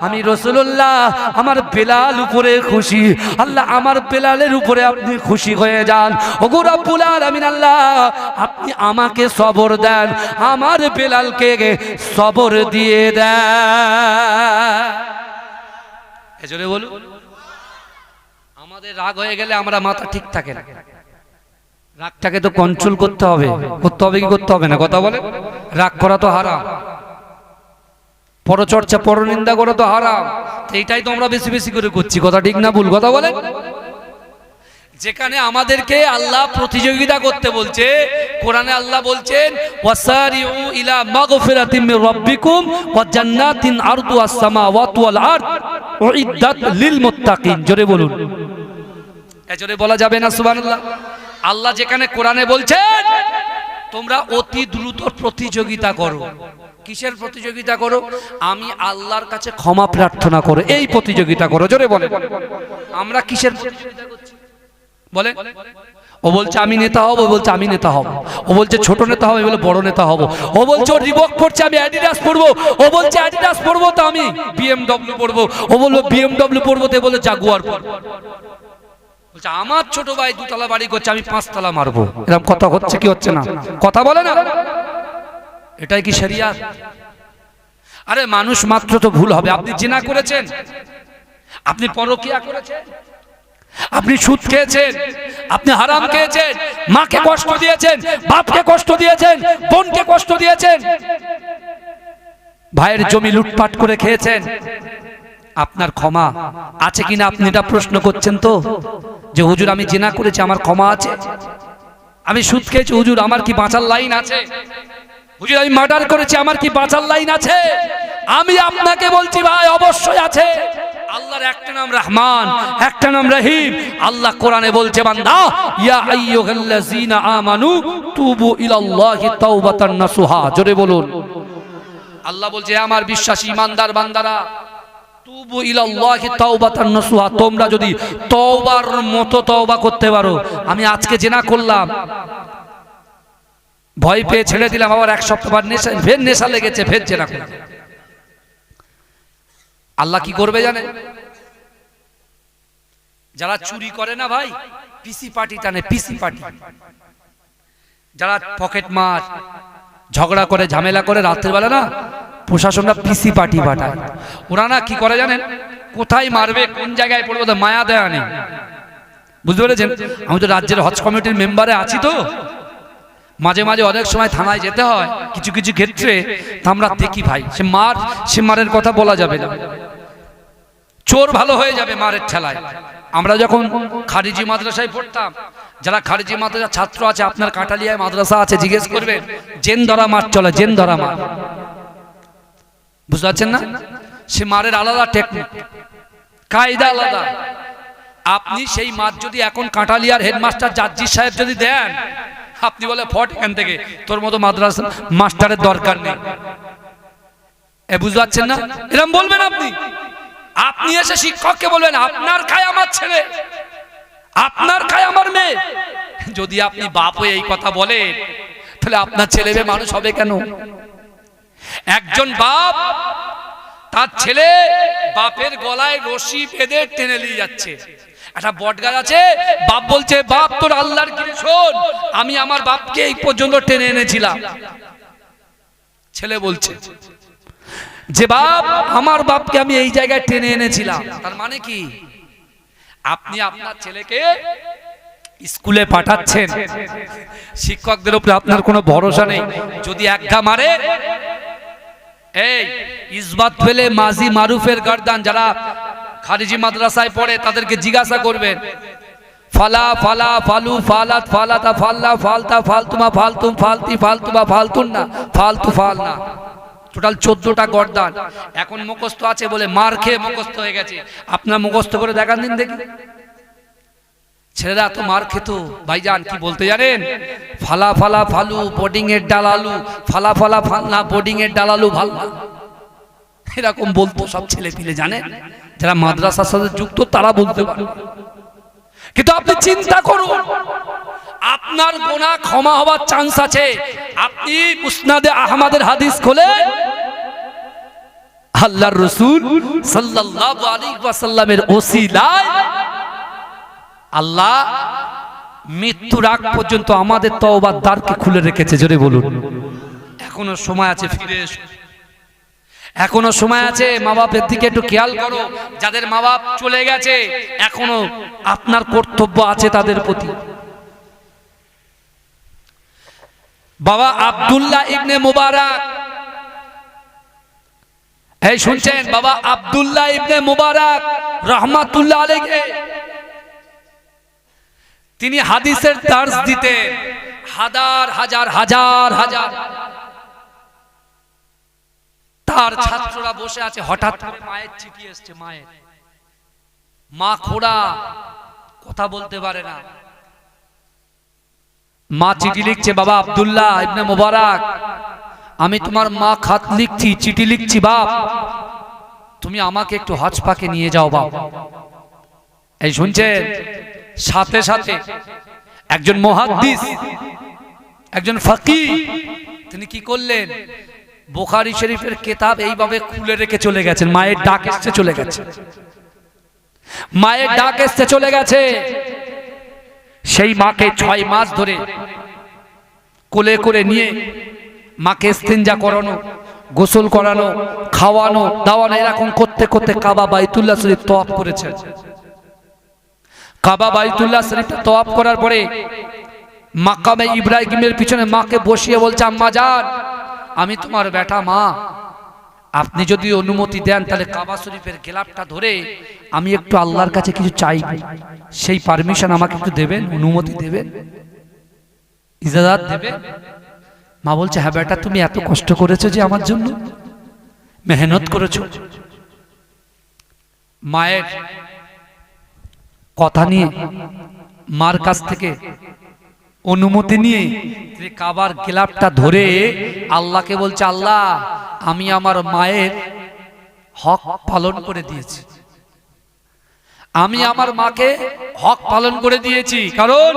আমি রাসূলুল্লাহ আমার বেলাল উপরে খুশি, আল্লাহ আমার বেলালের উপরে আপনি খুশি হয়ে যান। ওগো রব্বুল আলামিন, আল্লাহ আপনি আমাকে সবর দেন, আমার বেলালকে সবর দিয়ে দেন। এজন্য বলুন, আমাদের রাগ হয়ে গেলে আমরা মাথা ঠিক থাকে না, রাগটাকে তো কন্ট্রোল করতে হবে কি করতে হবে না? কথা বলে, রাগ করা তো হারাম, পরচর্চা পরনিন্দা করা তো হারাম, এইটাই তো আমরা বেশি বেশি করে করছি। কথা ঠিক না ভুল? কথা বলে, যেখানে আমাদেরকে আল্লাহ প্রতিযোগিতা করতে বলছে, কোরআনে আল্লাহ বলছেন, ওয়াসারিউ ইলা মাগফিরাতিম মির রাব্বিকুম ওয়া জান্নাতিন আরদুহাস সামাওয়াতু ওয়াল আরদ উইদ্দাত লিল মুত্তাকিন। জোরে বলুন, জোরে বলা যাবে না সুবহানাল্লাহ? আল্লাহ যেখানে কোরআনে বলছেন, তোমরা অতি দ্রুত প্রতিযোগিতা করো। কিসের প্রতিযোগিতা করো? আমি আল্লাহর কাছে ক্ষমা প্রার্থনা করো, এই প্রতিযোগিতা করো। জোরে বলে, আমরা কিসের প্রতিযোগিতা করছি বলে? ও বলছে আমি নেতা হব, ও বলছে আমি নেতা হব, ও বলছে ছোট নেতা হবে, বলে বড় নেতা হব, ও বলছে ও রিবক পড়ছে, আমি অ্যাডিডাস পরবো, ও বলছে অ্যাডিডাস পরবো তো আমি বিএমডব্লিউ পরবো, ও বলবো বিএমডব্লিউ পরবো, তো বলে জাগুয়ার পরবো। বলছে আমার ছোট ভাই দুতলা বাড়ি করছে, আমি 5 তলা মারবো। এরকম কথা হচ্ছে কি হচ্ছে না? কথা বলে না? এটাই কি শরিয়াত? আরে মানুষ মাত্র তো ভুল হবে। আপনি জিনা করেছেন, আপনি পরকিয়া করেছেন, আপনি সুদ খেয়েছেন, আপনি হারাম খেয়েছেন, মাকে কষ্ট দিয়েছেন, বাপকে কষ্ট দিয়েছেন, বোনকে কষ্ট দিয়েছেন, ভাইয়ের জমি লুটপাট করে খেয়েছেন, আপনার ক্ষমা আছে কিনা আপনি এটা প্রশ্ন করছেন তো? যে হুজুর আমি জিনা করেছি, আমার ক্ষমা আছে? আমি সুদ খেয়েছি, হুজুর আমার কি বাঁচার লাইন আছে? হুজুর আমি মার্ডার করেছি, আমার কি বাঁচার লাইন আছে? আমি আপনাকে বলছি ভাই, অবশ্যই আছে। আল্লাহর একটা নাম রহমান, একটা নাম রহিম। আল্লাহ কোরআনে বলছে, বান্দা ইয়া আইয়ুহাল্লাযীনা আমানু তুবু ইলাল্লাহি তাওবাতান নাসুহা। জোরে বলুন, আল্লাহ বলছে আমার বিশ্বাসী ইমানদার বান্দারা, তুবু ইলাল্লাহি তাওবাতান নাসুহা, তোমরা যদি তওবার মতো তওবা করতে পারো। আমি আজকে জিনা করলাম, ভয় পেয়ে ছেড়ে দিলাম, আবার 1 সপ্তাহ পর ফের নেশা লেগেছে, ফের জিনা করলাম। আল্লাহ কি করবে জানেন? যারা চুরি করে না ভাই, পিসি পার্টি টানে, পিসি পার্টি, যারা পকেট মার, ঝগড়া করে, ঝামেলা করে, রাতের বেলা না প্রশাসনরা পিসি পার্টি পাঠায়। ওরা না কি করে জানেন, কোথায় মারবে কোন জায়গায় পড়বে তো মায়া দেয়া নেই, বুঝতে পেরেছেন? আমি তো রাজ্যের হজ কমিটির মেম্বারে আছি, তো মাঝে মাঝে অনেক সময় থানায় যেতে হয় কিছু কিছু ক্ষেত্রে, আমরা দেখি ভাই সে মারের কথা বলা যাবে না, চোর ভালো হয়ে যাবে মারের ঠেলায়। আমরা যখন খারিজি মাদ্রাসায় পড়তাম, যারা খারিজি মাদ্রাসার ছাত্র আছে, আপনার কাঁটালিয়ায় মাদ্রাসা আছে, জিজ্ঞেস করবেন, জেন ধরা মার চলে, জেন ধরা মার, বুঝতে পারছেন না? সে মারের আলাদা টেকনিক, কায়দা আলাদা। আপনি সেই মার যদি এখন কাঁটালিয়ার হেডমাস্টার জাজ্জি সাহেব যদি দেন, আপনি বলে ফট এখান থেকে, তোর মতো মাদ্রাসা মাস্টারের দরকার নেই। বুঝতে পারছেন না? এরকম বলবেন আপনি। আপনি এসে শিক্ষককে বলবেন, আপনার খায় আমার ছেলে, আপনার খায় আমার মেয়ে। যদি আপনি বাপ হয়ে এই কথা বলেন, তাহলে আপনার ছেলে মেয়ে মানুষ হবে কেন? একজন বাপ তার ছেলে বাপের গলায় রশি বেঁধে টেনে নিয়ে যাচ্ছে, একটা বট গাছ আছে, বাপ বলছে, বাপ তোর আল্লাহর কি শোন, আমি আমার বাপকে এই পর্যন্ত টেনে এনেছিলাম। ছেলে বলছে যে বাপ আমার বাপকে আমি এই জায়গায় টেনে এনেছিলাম। তার মানে কি? আপনি আপনার ছেলেকে স্কুলে পাঠাচ্ছেন, শিক্ষকদের উপরে আপনার কোনো ভরসা নেই। যদি একটা মারে, এই ইসবাত ফেলে মাজি মারুফের গার্দান যারা খারিজি মাদ্রাসায় পড়ে তাদেরকে জিজ্ঞাসা করবেন, ফালা ফালা ফালু ফালাত ফালাতা ফাল্লা ফালতা ফালতুমা ফালতুম ফালতি ফালতুমা ফালতুন না ফালতু ফাল না, টোটাল 14টা গর্দান এখন মুখস্থ আছে বলে মার খেয়ে মুখস্থ হয়ে গেছে। আপনার মুখস্থ করে দেখান দিন দেখি। ছেলেরা তো মার খেত ভাইজান, কি বলতে জানেন? ফালা ফালা ফালু বোর্ডিং এর ডাল আলু, ফালা ফালা ফালনা বোর্ডিং এর ডাল আলু ভাল্লা, এরকম বলতো সব ছেলে পিলে। জানেন, যারা মাদ্রাসার সাথে যুক্ত তারা বলতে পারে। কিন্তু আপনি চিন্তা করুন, আপনার গুনাহ ক্ষমা হওয়ার চান্স আছে। আপনি মুসনাদে আহমদের হাদিস খোলে, আল্লাহর রাসূল সাল্লাল্লাহু আলাইহি ওয়াসাল্লামের ওসিলায় আল্লাহ মৃত্যুর আগ পর্যন্ত আমাদের তওবার দ্বারকে খুলে রেখেছে। জোরে বলুন, এখনো সময় আছে, ফিরে এসো, এখনো সময় আছে। মা বাপের দিকে একটু খেয়াল করো, যাদের মা বাপ চলে গেছে এখনো আপনার কর্তব্য আছে তাদের প্রতি। বাবা আব্দুল্লাহ ইবনে মুবারক, এই শুনছেন? বাবা আব্দুল্লাহ ইবনে মুবারক রাহমাতুল্লাহ আলাইহি, তিনি হাদিসের দার্স দিতেন, হাজার হাজার হাজার হাজার তার ছাত্ররা বসে আছে। হঠাৎ করে মায়ের চিঠি এসছে, মায়ের মা খোড়া, কথা বলতে পারে না। মা চিঠি লিখছে, বাবা আব্দুল্লাহ ইবনে মুবারক, আমি তোমার মা খাত লিখছি, চিঠি লিখছি, বাপ তুমি আমাকে একটু হজ পাকে নিয়ে যাও বাপ। এই শুনছেন? সাথে সাথে একজন মুহাদ্দিস, একজন ফাকিহ, তিনি কি করলেন? বুখারী শরীফের কিতাব এইভাবে খুলে রেখে চলে গেছেন। মায়ের ডাক এসে চলে গেছে, মায়ের ডাক এসে চলে গেছে। সেই মাকে 6 মাস ধরে কোলে করে নিয়ে মাকে ইস্তিনজা করানো, গোসল করানো, খাওয়ানো দাওয়ানো, এরকম করতে করতে কাবা বাইতুল্লাহ শরীফ তওয়াফ করেছেন। কাবা বাইতুল্লাহ শরীফ তওয়াফ করার পরে মাকামে ইব্রাহিমের পিছনে মাকে বসিয়ে বলছে, আম্মা জান, আমি তোমার বেটা মা, আপনি যদি অনুমতি দেন তাহলে কাবা শরীফের গেলাপটা ধরে আমি একটু আল্লাহর কাছে কিছু চাই, সেই পারমিশন আমাকে একটু দেবেন, অনুমতি দেবেন, ইজাজত দেবেন? মা বলছে, হ্যাঁ বেটা, তুমি এত কষ্ট করেছো যে আমার জন্য, মেহনত করেছো। মায়ের কথা নিয়ে, মার কাছ থেকে অনুমতি নিয়ে তিনি কাবার গিলাফটা ধরে আল্লাহকে বলছে, আল্লাহ আমি আমার মায়ের হক পালন করে দিয়েছি, আমি আমার মাকে হক পালন করে দিয়েছি। কারণ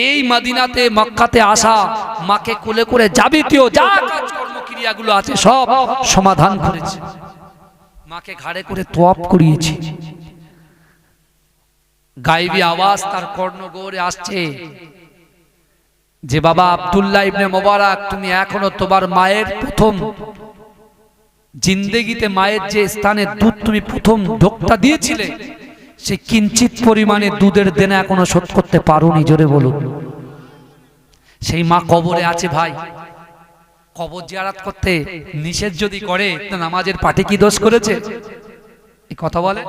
এই মদিনাতে মক্কাতে আসা মাকে কোলে করে যাবতীয় যা কাজকর্ম ক্রিয়াগুলো আছে সব সমাধান করেছি, মাকে ঘাড়ে করে তোয়াফ করিয়েছি। গায়েবী আওয়াজ তার কর্ণগোরে আসছে যে বাবা আব্দুল্লাহ ইবনে মুবারক, তুমি এখনো তোমার মায়ের প্রথম জিন্দেগিতে মায়ের যে স্থানে দুধ তুমি প্রথম ঢোকটা দিয়েছিলে, সেই কিঞ্চিত পরিমাণে দুধের দেনা এখনো শোধ করতে পারোনি, জোরে বলুন। সেই মা কবরে আছে ভাই। কবর জিয়ারত করতে নিষেধ যদি করে, তো নামাজের পার্টি কি দোষ করেছে? এই কথা বলে।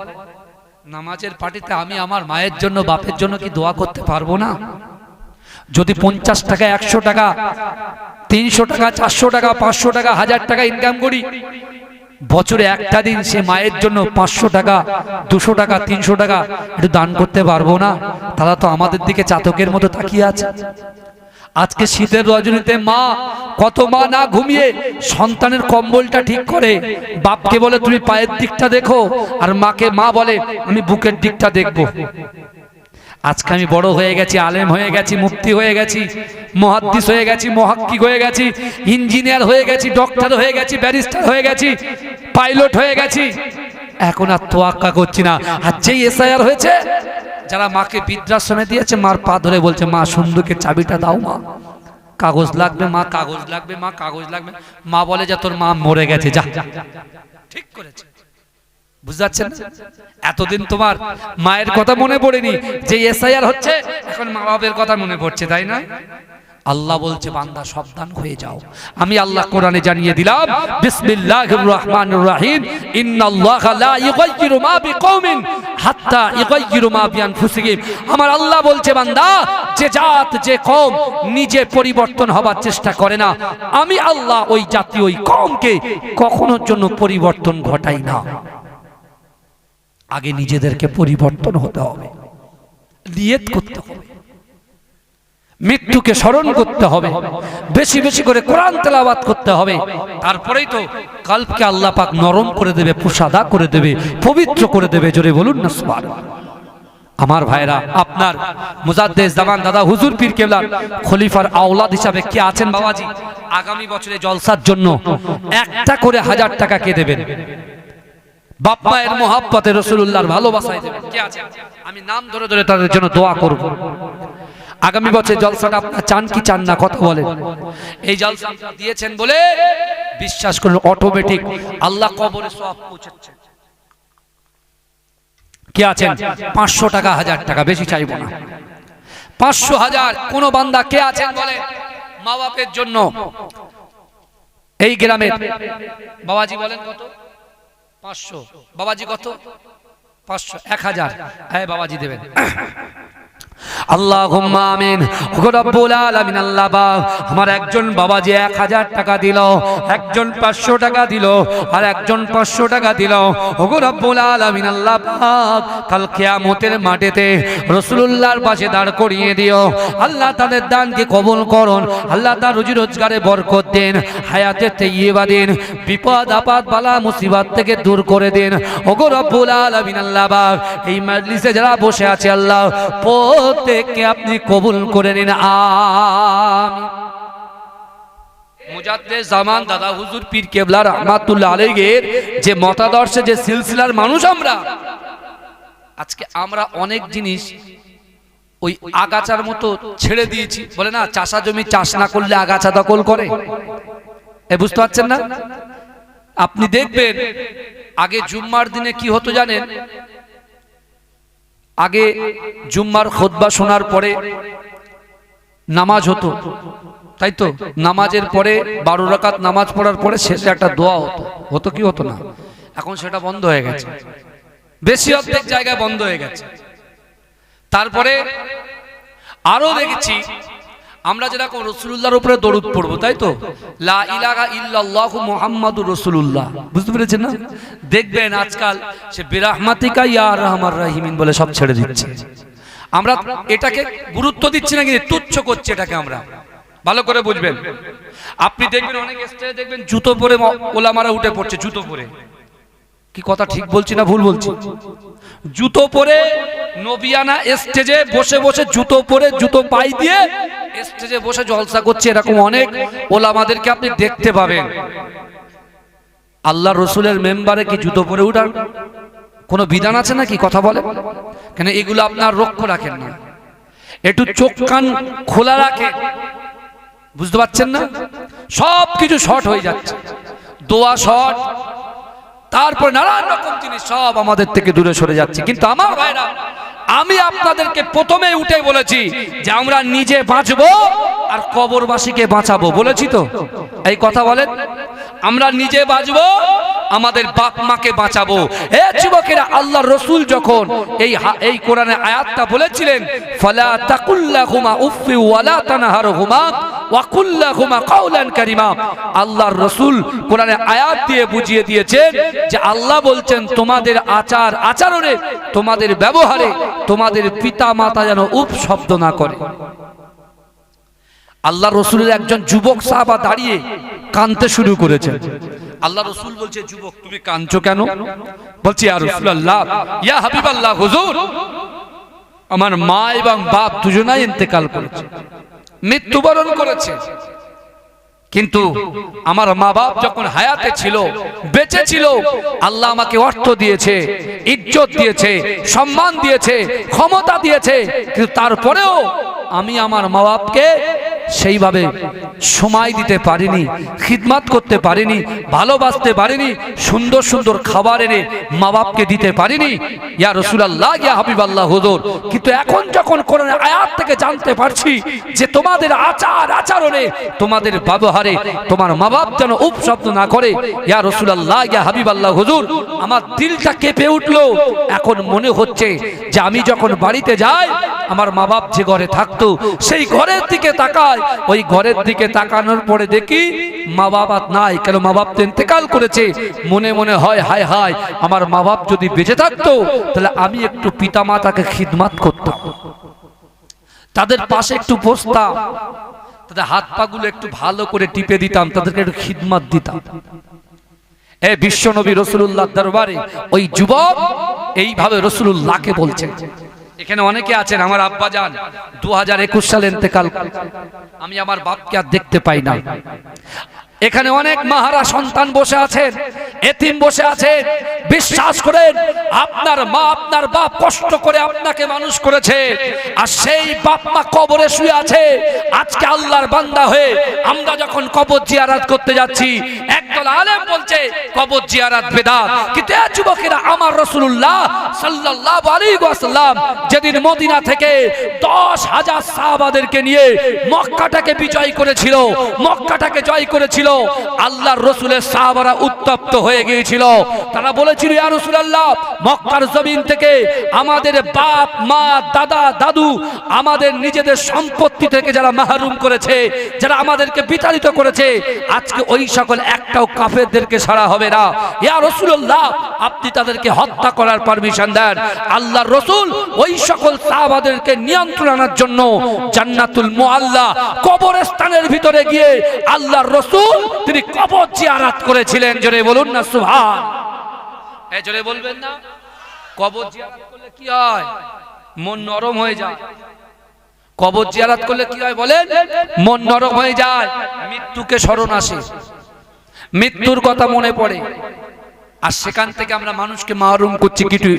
নামাজের পার্টিতে আমি আমার মায়ের জন্য, বাপের জন্য কি দোয়া করতে পারবো না? যদি 50 টাকা, 100 টাকা, 300 টাকা, 400 টাকা, 500 টাকা, 1000 টাকা ইনকাম করি, বছরে একটা দিন সে মায়ের জন্য 500 টাকা, 200 টাকা, 300 টাকা একটু দান করতে পারবো না? তারা তো আমাদের দিকে চাতকের মতো তাকিয়ে আছে। আজকে শীতের রজনীতে মা, কত মা না ঘুমিয়ে সন্তানের কম্বলটা ঠিক করে, বাপকে বলে তুমি পায়ের দিকটা দেখো, আর মাকে মা বলে আমি বুকের দিকটা দেখবো। আজকে আমি বড় হয়ে গেছি, আলেম হয়ে গেছি, মুফতি হয়ে গেছি, মুহাদ্দিস হয়ে গেছি, মুহাক্কিক হয়ে গেছি, ইঞ্জিনিয়ার হয়ে গেছি, ডক্টর হয়ে গেছি, ব্যারিস্টার হয়ে গেছি, পাইলট হয়ে গেছি, এখন আর তোয়াক্কা করছি না। আর যেই এসআইআর হয়েছে, যারা মাকে বৃদ্ধাশ্রমে দিয়েছে, মার পা ধরে বলছে মা সুন্দরকে চাবিটা দাও, মা কাগজ লাগবে, মা কাগজ লাগবে, মা কাগজ লাগবে। মা বলে যে তোর মা মরে গেছে, যা। ঠিক করেছে, বুঝতে পারছেন? এতদিন তোমার মায়ের কথা মনে পড়েনি, যে এসআইআর হচ্ছে এখন মা বাবার কথা মনে পড়ছে, তাই না? আল্লাহ বলছে বান্দা সাবধান হয়ে যাও। আমি আল্লাহ কোরআনে জানিয়ে দিলাম, বিসমিল্লাহির রহমানির রহিম, ইন্নাল্লাহা লা ইউগাইয়িরু মা বিকওমিন হাত্তা ইউগাইয়িরু মা বিআনফুসিহিম। আমার আল্লাহ বলছে বান্দা, যে জাত, যে কওম নিজে পরিবর্তন হবার চেষ্টা করে না, আমি আল্লাহ ওই জাতি, ওই কওমকে কখনোর জন্য পরিবর্তন ঘটাই না। আগে নিজেদেরকে পরিবর্তন হতে হবে, নিয়ত করতে হবে, মৃত্যুকে স্মরণ করতে হবে, বেশি বেশি করে কোরআন তেলাওয়াত করতে হবে। তারপরেই তো কলবকে আল্লাহ পাক নরম করে দেবে, পুষাদা করে দেবে, পবিত্র করে দেবে। জোরে বলুন না সুবহানাল্লাহ। আমার ভাইরা, আপনার মুজাদ্দেদ জামান দাদা হুজুর পীর কেবলার খলিফার আওলাদ হিসাবে কে আছেন বাবাজি? আগামী বছরে জলসার জন্য একটা করে 1000 টাকা কে দেবেন? বাপ মায়ের মোহাব্বতে, রাসূলুল্লাহর ভালোবাসায় দেবেন। কে আছে? আমি নাম ধরে ধরে তাদের জন্য দোয়া করব। আগামী বছর জলসাটা আপনারা চান কি চান না? কথা বলেন। এই জলসা দিয়েছেন বলে বিশ্বাস করুন, অটোমেটিক আল্লাহ কবরে সওয়াব পৌঁছাচ্ছে। কে আছেন? 500 টাকা, 1000 টাকা, বেশি চাইবো না। 500, 1000 কোন বান্দা কে আছেন বলে মা বাপের জন্য? এই গ্রামের বাবাজি বলেন কত? 500। বাবাজি কত? 500, 1000। হ্যাঁ বাবাজি দেবেন। আল্লাহুম্মা আমিন। ওগো রব্বুল আলামিন, আল্লাহ পাক আমার একজন বাবাজি 1000 টাকা দিল, একজন 500 টাকা দিল, আর একজন 500 টাকা দিল। ওগো রব্বুল আলামিন, আল্লাহ পাক কাল কিয়ামতের মাঠেতে রাসূলুল্লাহর পাশে দাঁড় করিয়ে দিও। আল্লাহ তাদের দানকে কবুল করুন। আল্লাহ তার রুজি রোজগারে বরকত দেন, হায়াতে তাইয়্যিবা দিন, বিপদ আপদ বালা মুসিবত থেকে দূর করে দিন। ওগো রব্বুল আলামিন, আল্লাহ পাক এই মজলিসে যারা বসে আছে, আল্লাহ প্রত্যেককে আপনি কবুল করে নিন, আমিন। মুজাদ্দেদ জামান দাদা হুজুর পীর কেবলা রাহমাতুল্লাহ আলাইহির যে মতাদর্শে, যে সিলসিলার মানুষ আমরা, আজকে আমরা অনেক জিনিস ওই আগাছার মতো ছেড়ে দিয়েছি। বলে না, চাষা জমি চাষ না করলে আগাছা দখল করে। এ বুঝতে পারছেন না? আপনি দেখবেন আগে জুম্মার দিনে কি হতো জানেন? আগে জুম্মার খুতবা শোনার পরে নামাজ হতো, তাই তো? নামাজের পরে 12 রাকাত নামাজ পড়ার পরে শেষে একটা দোয়া হতো, হতো কি হতো না? এখন সেটা বন্ধ হয়ে গেছে, বেশি অর্ধেক জায়গায় বন্ধ হয়ে গেছে। তারপরে আরো দেখেছি আমরা যেরকম রাসূলুল্লাহর উপরে দরুদ পড়বো, তাই তো? লা ইলাহা ইল্লাল্লাহু মুহাম্মাদুর রাসূলুল্লাহ, বুঝতে পেরেছেন না? দেখবেন আজকাল সে বিরহমাতিকা ইয়া আরহামার রাহিমিন বলে সব ছেড়ে দিচ্ছে। আমরা এটাকে গুরুত্ব দিচ্ছি না, কিন্তু তুচ্ছ করছি এটাকে আমরা। ভালো করে বুঝবেন। আপনি দেখবেন অনেক স্টেজে দেখবেন জুতো পরে ওলামারা উঠে পড়ছে, জুতো পরে। কি কথা ঠিক বলছি না ভুল বলছি? জুতো পরে নবিয়ানা স্টেজে বসে বসে, জুতো পরে, জুতো পাই দিয়ে স্টেজে বসে জলসা করছে, এরকম অনেক ওলামাদেরকে আপনি দেখতে পাবেন। আল্লাহ রসুলের মেম্বারে কি জুতো পরে উঠার কোনো বিধান আছে নাকি? কথা বলে কেন? এগুলো আপনার লক্ষ্য রাখেন না, একটু চোখ কান খোলা রাখেন। বুঝতে পারছেন না? সব কিছু শর্ট হয়ে যাচ্ছে, দোয়া শর্ট, তারপর নানান রকম জিনিস সব আমাদের থেকে দূরে সরে যাচ্ছে। কিন্তু আমার ভাইরা, আমি আপনাদেরকে প্রথমে উঠে বলেছি যে আমরা নিজে বাঁচবো আর কবরবাসীকে বাঁচাবো, বলেছি তো? এই কথা বলেন, আমরা নিজে বাঁচবো, আমাদের বাপ মাকে বাঁচাবো। এ যুবকেরা, আল্লাহ রসুল যখন এই কোরআনের আয়াতটা বলেছিলেন, ফালা তাকুল্লাহুমা উফফি ওয়ালা তানহারহুমা ওয়া কুল্লাহুমা কাওলান কারীমা, আল্লাহর রসুল কোরআনের আয়াত দিয়ে বুঝিয়ে দিয়েছেন যে আল্লাহ বলছেন তোমাদের আচার আচরণে, তোমাদের ব্যবহারে তোমাদের পিতা মাতা যেন উপ শব্দ না করে। আল্লাহ রসুলের একজন যুবক সাহাবা দাঁড়িয়ে কাঁদতে শুরু করেছেন। আল্লাহ রসুল বলছে, যুবক তুমি কাঁদছো কেন? বলছি, ইয়া রাসূলুল্লাহ, ইয়া হাবিবাল্লাহ, হুজুর আমার মা এবং বাপ দুজনাই ইন্তেকাল করেছে, মৃত্যুবরণ করেছে। কিন্তু আমার মা বাপ যখন হায়াতে ছিল, বেঁচে ছিল, আল্লাহ আমাকে অর্থ দিয়েছে, ইজ্জত দিয়েছে, সম্মান দিয়েছে, ক্ষমতা দিয়েছে, কিন্তু তারপরেও আমি আমার মা বাপকে সেইভাবে সময় দিতে পারিনি, খিদমত করতে পারিনি, ভালোবাসতে পারিনি, সুন্দর সুন্দর খাবার এনে মা বাপকে দিতে পারিনি। ইয়া রাসূলুল্লাহ, ইয়া হাবিবাল্লাহ, হুজুর কিন্তু এখন যখন কোরআনের আয়াত থেকে জানতে পারছি যে তোমাদের আচার আচরণে, তোমাদের ব্যবহারে তোমার মা বাপ যেন উপশব্দ না করে, ইয়া রাসূলুল্লাহ, ইয়া হাবিবাল্লাহ, হুজুর আমার দিলটা কেঁপে উঠলো। এখন মনে হচ্ছে যে আমি যখন বাড়িতে যাই, আমার মা বাপ যে ঘরে থাকতো সেই ঘরের দিকে তাকাই, ওই ঘরের দিকে তাকানোর পরে দেখি মা বাপ নাই, কেন মা বাপ তো ইন্তেকাল করেছে। মনে মনে হয়, হায় হায়, আমার মা বাপ যদি বেঁচে থাকতো তাহলে আমি একটু পিতা মাতাকে খিদমত করতাম, তাদের পাশে একটু বসতাম, তাদের হাত পাগুলো একটু ভালো করে টিপে দিতাম, তাদেরকে একটু খিদমত দিতাম। এ বিশ্ব নবী রাসূলুল্লাহ দরবারে ওই যুবক এইভাবে রাসূলুল্লাহকে বলছেন। এখানে অনেকে আছেন, আমার আব্বা জান 2021 সালে ইন্তেকাল, আমি আমার বাপকে আর দেখতে পাই না। এখানে অনেক মাহারা সন্তান বসে আছেন, এতিম বসে আছেন। বিশ্বাস করেন, আপনার মা আপনার বাপ কষ্ট করে আপনাকে মানুষ করেছে, আর সেই বাপ মা কবরে শুয়ে আছে। আজকে আল্লাহর বান্দা হয়ে আমরা যখন কবর জিয়ারত করতে যাচ্ছি, একদল আলেম বলছে কবর জিয়ারত বিদআত, কিন্তু এই যুবকেরা, আমার রাসূলুল্লাহ সাল্লাল্লাহু আলাইহি ওয়াসাল্লাম যেদিন মদিনা থেকে 10,000 সাহাবাদেরকে নিয়ে মক্কাটাকে বিজয় করেছিল, মক্কাটাকে জয় করেছিল, আল্লাহর রাসূলের সাহাবারা উত্তপ্ত হয়ে গিয়েছিল। তারা বলেছিল, ইয়া রাসূলুল্লাহ, মক্কার জমিন থেকে আমাদের বাপ মা দাদা দাদু, আমাদের নিজেদের সম্পত্তি থেকে যারা মাহরুম করেছে, যারা আমাদেরকে বিতাড়িত করেছে, আজকে ওই সকল একটাও কাফেরদেরকে ছাড়া হবে না। ইয়া রাসূলুল্লাহ, আপনি তাদেরকে হত্যা করার পারমিশন দেন। আল্লাহর রাসূল ওই সকল সাহাবাদেরকে নিয়ন্ত্রণ আনার জন্য জান্নাতুল মুআল্লা কবরস্থানের ভিতরে গিয়ে আল্লাহর রাসূল তিনি কবর জিয়ারত করেছিলেন। জোরে বলুন না সুবহান। এই জোরে বলবেন না? কবর জিয়ারত করলে কি হয়? মন নরম হয়ে যায়। কবর জিয়ারত করলে কি হয় বলেন? মন নরম হয়ে যায়, মৃত্যুকে স্মরণ আসে, মৃত্যুর কথা মনে পড়ে। আর সেখান থেকে আমরা মানুষকে মাহরুম করছি। কিছু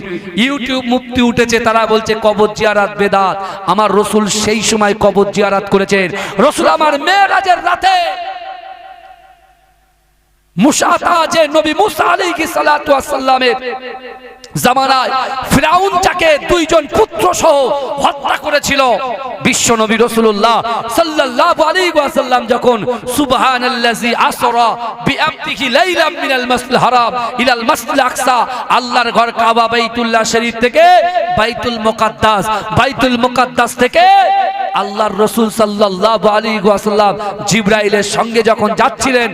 ইউটিউব মুফতি উঠেছে, তারা বলছে কবর জিয়ারত বেদাত। আমার রাসূল সেই সময় কবর জিয়ারত করেছেন। রাসূল আমার মেরাজের রাতে মুসাতাজে নবী মুসা আলাইহিস সালাতু ওয়াস সালামের জামানায় ফিরাউন যাকে দুইজন পুত্র সহ হত্যা করেছিল, বিশ্ব নবী রাসূলুল্লাহ সাল্লাল্লাহু আলাইহি ওয়াসাল্লাম যখন সুবহানাল্লাযী আসরা বিআবদিহি লাইলাম মিনাল মাসজিদিল হারাম ইলাল মাসজিদিল আকসা, আল্লাহর ঘর কাবা বাইতুল্লাহ শরীফ থেকে বাইতুল মুকাদ্দাস থেকে আল্লাহর রাসূল সাল্লাল্লাহু আলাইহি ওয়াসাল্লাম জিবরাইলের সঙ্গে যখন যাচ্ছিলেন,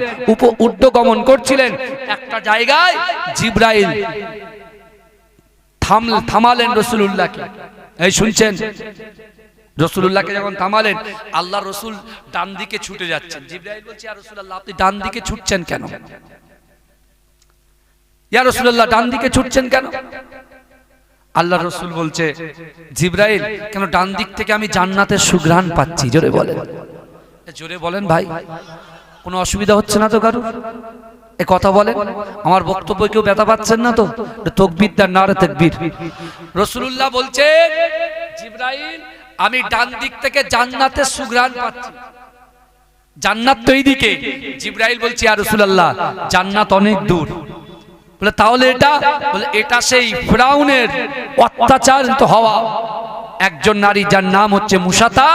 ঊর্ধ্বগমন করছিলেন, একটা জায়গায় জিবরাইল থামালেন রাসূলুল্লাহকে। এই শুনছেন, রাসূলুল্লাহকে যখন থামালেন, আল্লাহর রাসূল ডান দিকে ছুটে যাচ্ছেন। জিবরাইল বলছে, ইয়া রাসূলুল্লাহ, আপনি ডান দিকে ছুটছেন কেন? ইয়া রাসূলুল্লাহ, ডান দিকে ছুটছেন কেন? আল্লাহর রাসূল বলছে, জিবরাইল, কেন ডান দিক থেকে আমি জান্নাতের সুঘ্রাণ পাচ্ছি। জোরে বলেন, জোরে বলেন ভাই, কোনো অসুবিধা হচ্ছে না তো কারো? এ কথা বলেন, আমার বক্তব্য কেউ ব্যথা পাচ্ছেন না তো? তাকবীর দেন, নারে তাকবীর। রাসূলুল্লাহ বলছে, জিবরাইল, আমি ডান দিক থেকে জান্নাতের সুঘ্রাণ পাচ্ছি। জান্নাত তো এইদিকে। জিবরাইল বলছে, ইয়া রাসূলুল্লাহ, জান্নাত অনেক দূর, বলে তাহলে এটা, বলে এটা সেই ফিরাউনের অত্যাচারিত হওয়া একজন নারী যার নাম হচ্ছে মুসাতা,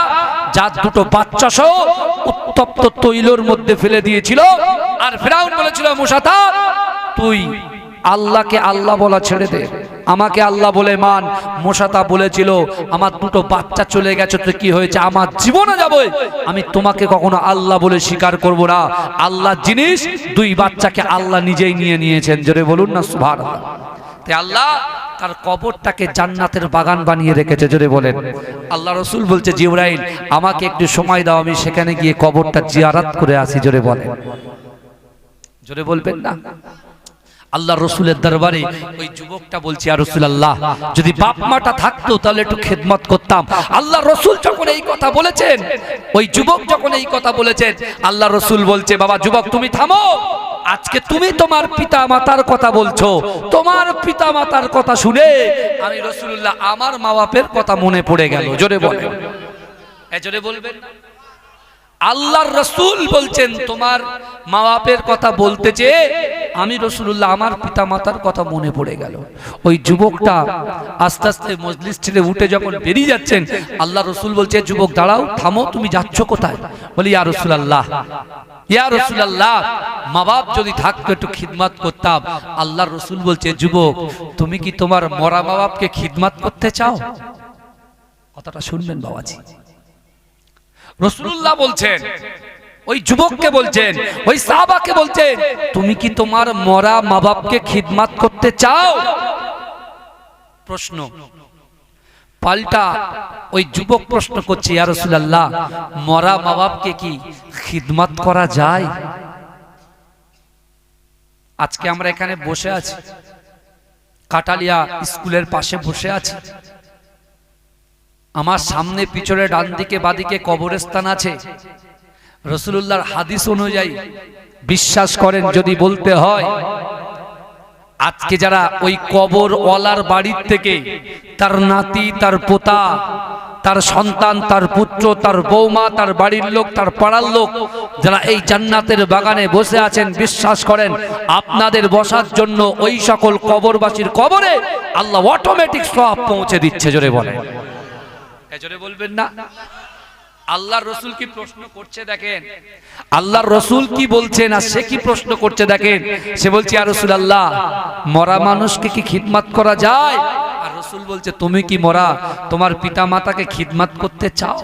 যার দুটো বাচ্চা সহ উত্তপ্ত তৈলের মধ্যে ফেলে দিয়েছিল। আর ফিরাউন বলেছিল, মুসাতা তুই আল্লাহকে আল্লাহ বলা ছেড়ে দে, আমাকে আল্লাহ বলে মান। মুসাতা বলেছিল, আমার দুটো বাচ্চা চলে গেছে তো কি হয়েছে, আমার জীবনে যাবে, আমি তোমাকে কখনো আল্লাহ বলে স্বীকার করব না। আল্লাহ জিনিস, দুই বাচ্চাকে আল্লাহ নিজেই নিয়ে নিয়েছেন, জোরে বলুন না সুবহানাল্লাহ। তাই আল্লাহ তার কবরটাকে জান্নাতের বাগান বানিয়ে রেখেছে, জোরে বলেন। আল্লাহ রসুল বলছে, জিবরাইল আমাকে একটু সময় দাও, আমি সেখানে গিয়ে কবরটা জিয়ারত করে আসি, জোরে বলেন, জোরে বলবেন না। আল্লাহ রসুলের দরবারে ওই যুবকটা বলছে, ইয়া রাসূলুল্লাহ যদি বাপ মাটা থাকতো তাহলে একটু খেদমত করতাম। আল্লাহ রসুল যখন এই কথা বলেছেন, ওই যুবক যখন এই কথা বলেছেন, আল্লাহ রসুল বলছে, বাবা যুবক তুমি থামো, আজকে তুমি তোমার পিতা মাতার কথা বলছো, তোমার পিতা মাতার কথা শুনে আমি রাসূলুল্লাহ আমার মা বাপের কথা মনে পড়ে গেল, জোরে বলেন, জোরে বলবেন। আল্লাহর রসুল বলছেন তোমার মা বাপের কথা বলতে চেয়ে আমি রাসূলুল্লাহ আমার পিতা মাতার কথা মনে পড়ে গেল। ওই যুবকটা আস্তে আস্তে মজলিস ছেড়ে উঠে যখন বেরিয়ে যাচ্ছেন, আল্লাহ রসুল বলছে, যুবক দাঁড়াও, থামো, তুমি যাচ্ছ কোথায়? বলি, ইয়া রাসূলুল্লাহ, ইয়া রাসূলুল্লাহ মা বাপ যদি থাকতো একটু খিদমত করতাম। আল্লাহ রসুল বলছে, যুবক তুমি কি তোমার মরা মা বাপকে খিদমত করতে চাও? কথাটা শুনবেন বাবাজি। রাসূলুল্লাহ বলছেন, ওই যুবককে বলছেন, ওই সাহাবাকে বলছেন, তুমি কি তোমার মরা মা বাপকে খিদমত করতে চাও? প্রশ্ন পাল্টা ওই যুবক প্রশ্ন করছে, ইয়া রাসূলুল্লাহ মরা মা বাপকে কি খিদমত করা যায়? আজকে আমরা এখানে বসে আছি, কাটালিয়া স্কুলের পাশে বসে আছি, আমার সামনে পিছনে ডান দিকে বাদিকে কবরস্থান আছে। রাসূলুল্লাহর হাদিস অনুযায়ী বিশ্বাস করেন যদি বলতে হয়, আজকে যারা ওই কবর ওয়ালার বাড়ির থেকে তার নাতি, তার পোতা, তার সন্তান, তার পুত্র, তার বৌমা, তার বাড়ির লোক, তার পাড়ার লোক যারা এই জান্নাতের বাগানে বসে আছেন, বিশ্বাস করেন আপনাদের বসার জন্য ওই সকল কবরবাসীর কবরে আল্লাহ অটোমেটিক সওয়াব পৌঁছে দিচ্ছে, জোরে বলেন, জোরে বলবেন না। আল্লাহর রসুল কি প্রশ্ন করছে দেখেন, আল্লাহর রসুল কি বলছেন আর সে কি প্রশ্ন করছে দেখেন। সে বলছে, ইয়া রাসূলুল্লাহ মরা মানুষকে কি খিদমত করা যায়? আর রসুল বলছে, তুমি কি মরা তোমার পিতা মাতাকে খিদমত করতে চাও?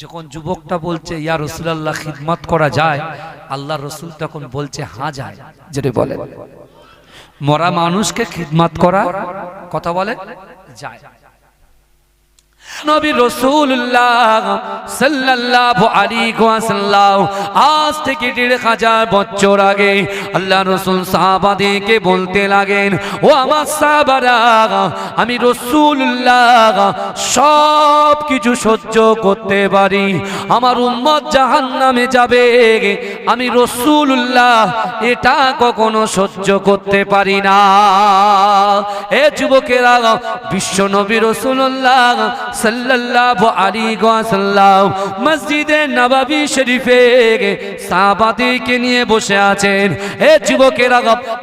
যখন যুবকটা বলছে, ইয়া রাসূলুল্লাহ খিদমত করা যায়, আল্লাহর রসুল তখন বলছে, হ্যাঁ যায়, যেটা বলেন মরা মানুষকে খিদমত করা, কথা বলেন, যায়। নবী রাসূলুল্লাহ সাল্লাল্লাহু আলাইহি ওয়াসাল্লাম আজ থেকে ১৫০০ বছর আগে আল্লাহ রাসূল সাহাবাদেরকে বলতে লাগেন, ও আমার সাহাবারা, আমি রাসূলুল্লাহ সব কিছু সহ্য করতে পারি, আমার উম্মত জাহান্নামে যাবে, আমি রাসূলুল্লাহ এটা কখনো সহ্য করতে পারি না। এ যুবকেরা, বিশ্ব নবী রাসূলুল্লাহ সাল্লাল্লাহু আলাইহি ওয়াসাল্লাম মসজিদে নববী শরীফে সাহাবাদেরকে নিয়ে বসে আছেন। এ যুবকেরা,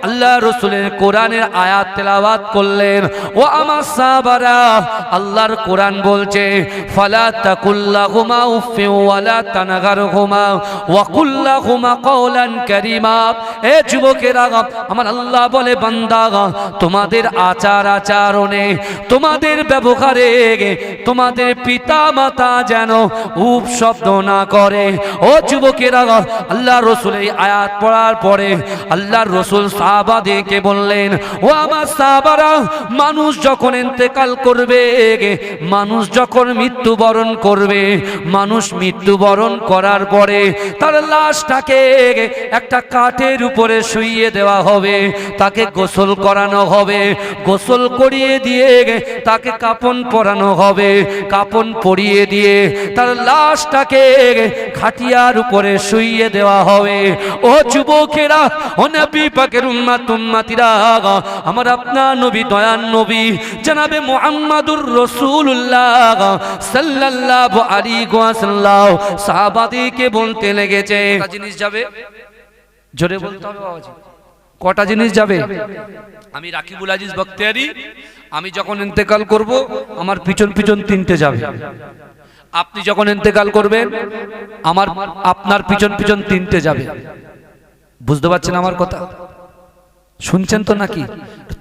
আল্লাহ রাসূলের কোরআনের আয়াত তেলাওয়াত করলেন। ও আমার সাহাবারা, আল্লাহর কোরআন বলছে, ফালা তাকুল্লাহুমা উফফি ওয়ালা তানগারহুমা ওয়া কুল্লাহুমা কওলান কারীমা। এ যুবকেরা, আমার আল্লাহ বলে, বান্দা তোমাদের আচার আচরণে, তোমাদের ব্যবহারে তোমাদের পিতা মাতা যেন উপ শব্দ না করে। ও যুবকেরা, আল্লাহ রসুল এই আয়াত পড়ার পরে আল্লাহর রসুল সাহাবাদেরকে বললেন, ও আমার সাহাবারা, মানুষ যখন ইন্তেকাল করবে, মানুষ যখন মৃত্যুবরণ করবে, মানুষ মৃত্যুবরণ করার পরে তার লাশটাকে একটা কাঠের উপরে শুইয়ে দেওয়া হবে, তাকে গোসল করানো হবে, গোসল করিয়ে দিয়ে তাকে কাফন পরানো হবে, কাফন পরিয়ে দিয়ে তার লাশটাকে খাটিয়ার উপরে শুইয়ে দেওয়া হবে। ও যুবকেরা, ও নবী পাকের উম্মতিরা, আমার আপনার নবী, দয়ার নবী জনাবে মুহাম্মাদুর রাসূলুল্লাহ সাল্লাল্লাহু আলাইহি ওয়াসাল্লাম সাহাবাদেরকে বলতে লেগেছে, একটা জিনিস যাবে, জোরে বলতে হবে বাবাজি, কটা জিনিস যাবে? আমি রাকিবুল আজিজ বখতিয়ারি, আমি যখন ইন্তেকাল করব আমার পিছন পিছন তিনটে যাবে। আপনি যখন ইন্তেকাল করবেন আপনার পিছন পিছন তিনটে যাবে। বুঝতে পারছেন আমার কথা? শুনছেন তো নাকি?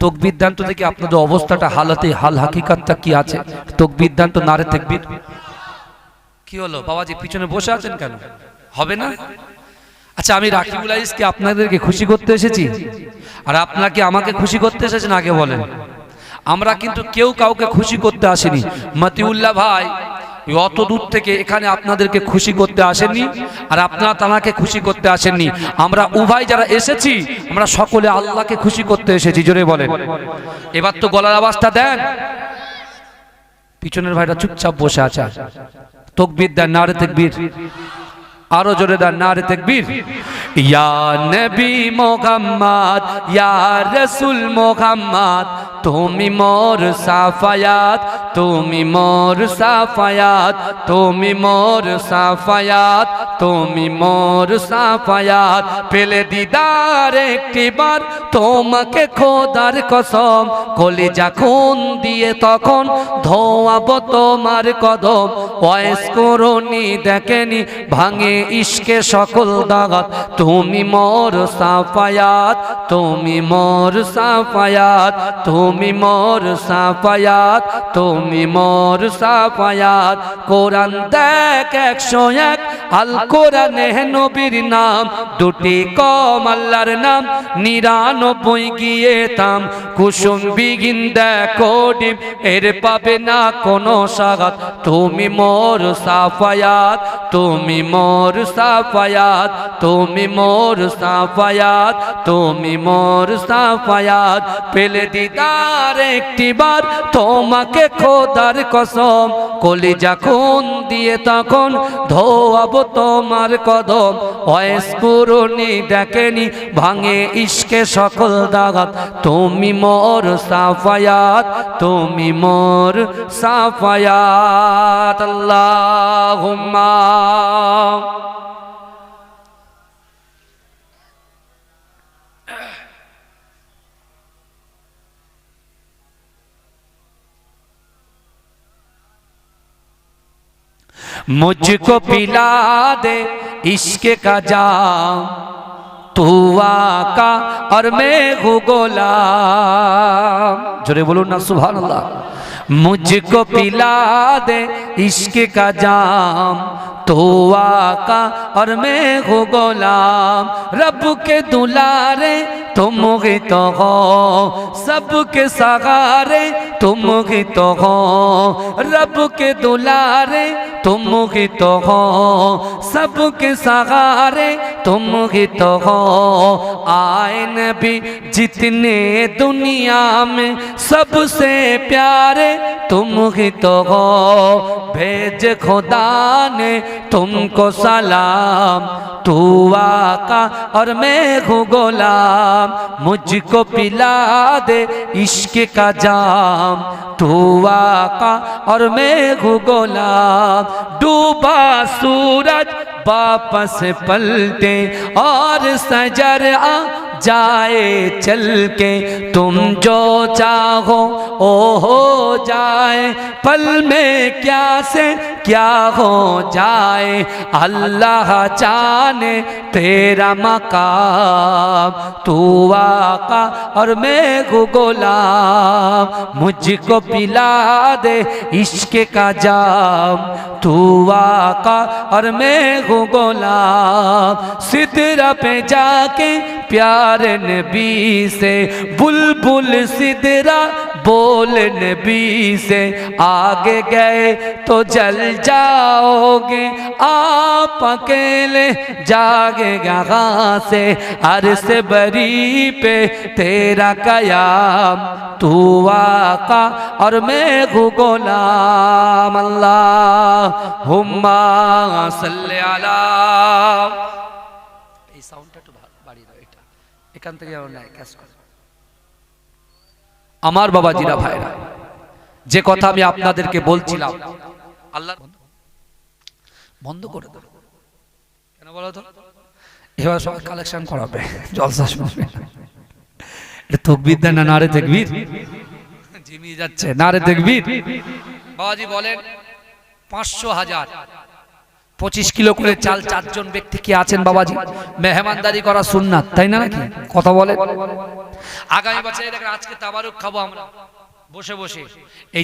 তাকবীর দান তো দেখি আপনাদের অবস্থাটা, হালাতে হাল হাকিকাতটা কি আছে। তাকবীর দান তো, নারে তাকবীর। কি হলো বাবাজি, পিছনে বসে আছেন কেন? হবে না? আচ্ছা, আমি রাকিবুল আজিজকে আপনাদেরকে খুশি করতে এসেছি, আর আপনাকে আমাকে খুশি করতে এসেছেন? আগে বলেন। আমরা কিন্তু কেউ কাউকে খুশি করতে আসেনি। মতিউল্লাহ ভাই অত দূর থেকে এখানে আপনাদেরকে খুশি করতে আসেননি, আর আপনারা তানাকে খুশি করতে আসেননি। আমরা উভয় যারা এসেছি আমরা সকলে আল্লাহকে খুশি করতে এসেছি। জোরে বলেন। এবার তো গলার আওয়াজটা দেন। পিছনের ভাইরা চুপচাপ বসে আছে। তাকবীর দেন, নারে তাকবীর। আরো জোরে দেন, নারে তাকবীর। ইয়া নবী মুহাম্মদ, ইয়া রাসূল মুহাম্মদ, তুমি মোর সাফায়াত, তুমি মোর সাফায়াত, তুমি মোর সাফায়াত, তুমি মোর সাফায়াত। পেলে দিদার একটিবার তোমাকে খোদার কসম, কলিজা খুন দিয়ে তখন ধোয়াবো তোমার কদম। ওয়াইস করনি দেখেনি ভাঙে ইশকে সকল দাগাত, তুমি মোর সাফায়াত, তুমি মোর সাফায়াত, তুমি মোর সাফায়াত, তুমি মোর সাফায়াত। কোরআন দেখ 101, আল কোরআনে নবীর নাম দুটি কম, আল্লাহর নাম 99 গিয়ে থাম। কুসুম বিগিন দেখো ডিম, এর পাবে না কোনো সাগাত। তুমি মোর সাফায়াত, তুমি মোর সাফায়াত, তুমি মোর সাফায়াত, তুমি মোর সাফায়াত। পেলে দিদার একটিবার তোমাকে খোদার কসম, কলিজা খুন দিয়ে তখন ধোয়াবো তোমার কদম। ওয়াইস করনি দেখেনি ভাঙে ইশকে সকল দাগাত, তুমি মোর সাফায়াত, তুমি মোর সাফায়াত। আল্লাহুম্মা मुझको पिला दे इश्क का जाम, तू आका और मैं हूँ गुलाम। जोरे बोलो ना सुभान अल्लाह। मुझको पिला दे इश्क का जाम, तो आका और मैं हूँ गुलाम। रब के दुलारे तुम ही तो हो, सबके सहारे तुम ही तो हो। रब के दुलारे तुम ही तो हो, सबके सहारे तुम ही तो हो। आए नबी जितने दुनिया में सबसे प्यारे तुम ही तो हो। भेज खुदा ने तुमको सलाम, तू आका और मैं हूँ गुलाम। मुझको पिला दे इश्क का जाम, तू आका और मैं हूँ गुलाम। डूबा सूरज वापस पलटे और सजर आ जाए चल के, तुम जो चाहो ओ हो जाए। पल में क्या से क्या हो जाए, अल्लाह जाने तेरा मकाम। तू आका और मैं हूँ गुलाम, मुझको पिला दे इश्क का जाम, तू आका और मैं हूँ गुलाम। सिदरा पे जाके प्यारे नबी से बुलबुल सिदरा बोल नबी से, आगे गए तो जल जाओगे आप अकेले जागेगा कहाँ से। अर्श बरी पे तेरा कयाम, तू आका और मैं हूँ गुलाम। अल्लाहुम्मा सल्ली अला। এই সাউন্ডটা একটু বাড়িয়ে দাও, এটা এখান থেকে নাই ক্যাশ করো। আমার বাবাজিরা ভাইরা, যে কথা আমি আপনাদেরকে বলছিলাম, আল্লাহ বন্ধ করে দাও কেন বলো তো? এবার সবাই কালেকশন করাবে, জলসা শুনবে। তকবীর দেন না নারে তাকবীর? জিমিয়ে যাচ্ছে, নারে তাকবীর। বাবাজি বলেন 500 1000 25 কিলো করে চাল 4 জন ব্যক্তি কি আছেন বাবাজি? মেহমানদারি করা সুন্নাত, তাই না নাকি? কথা বলে আগামী বছরে দেখেন আজকে তাবারুক খাবো আমরা বসে বসে। এই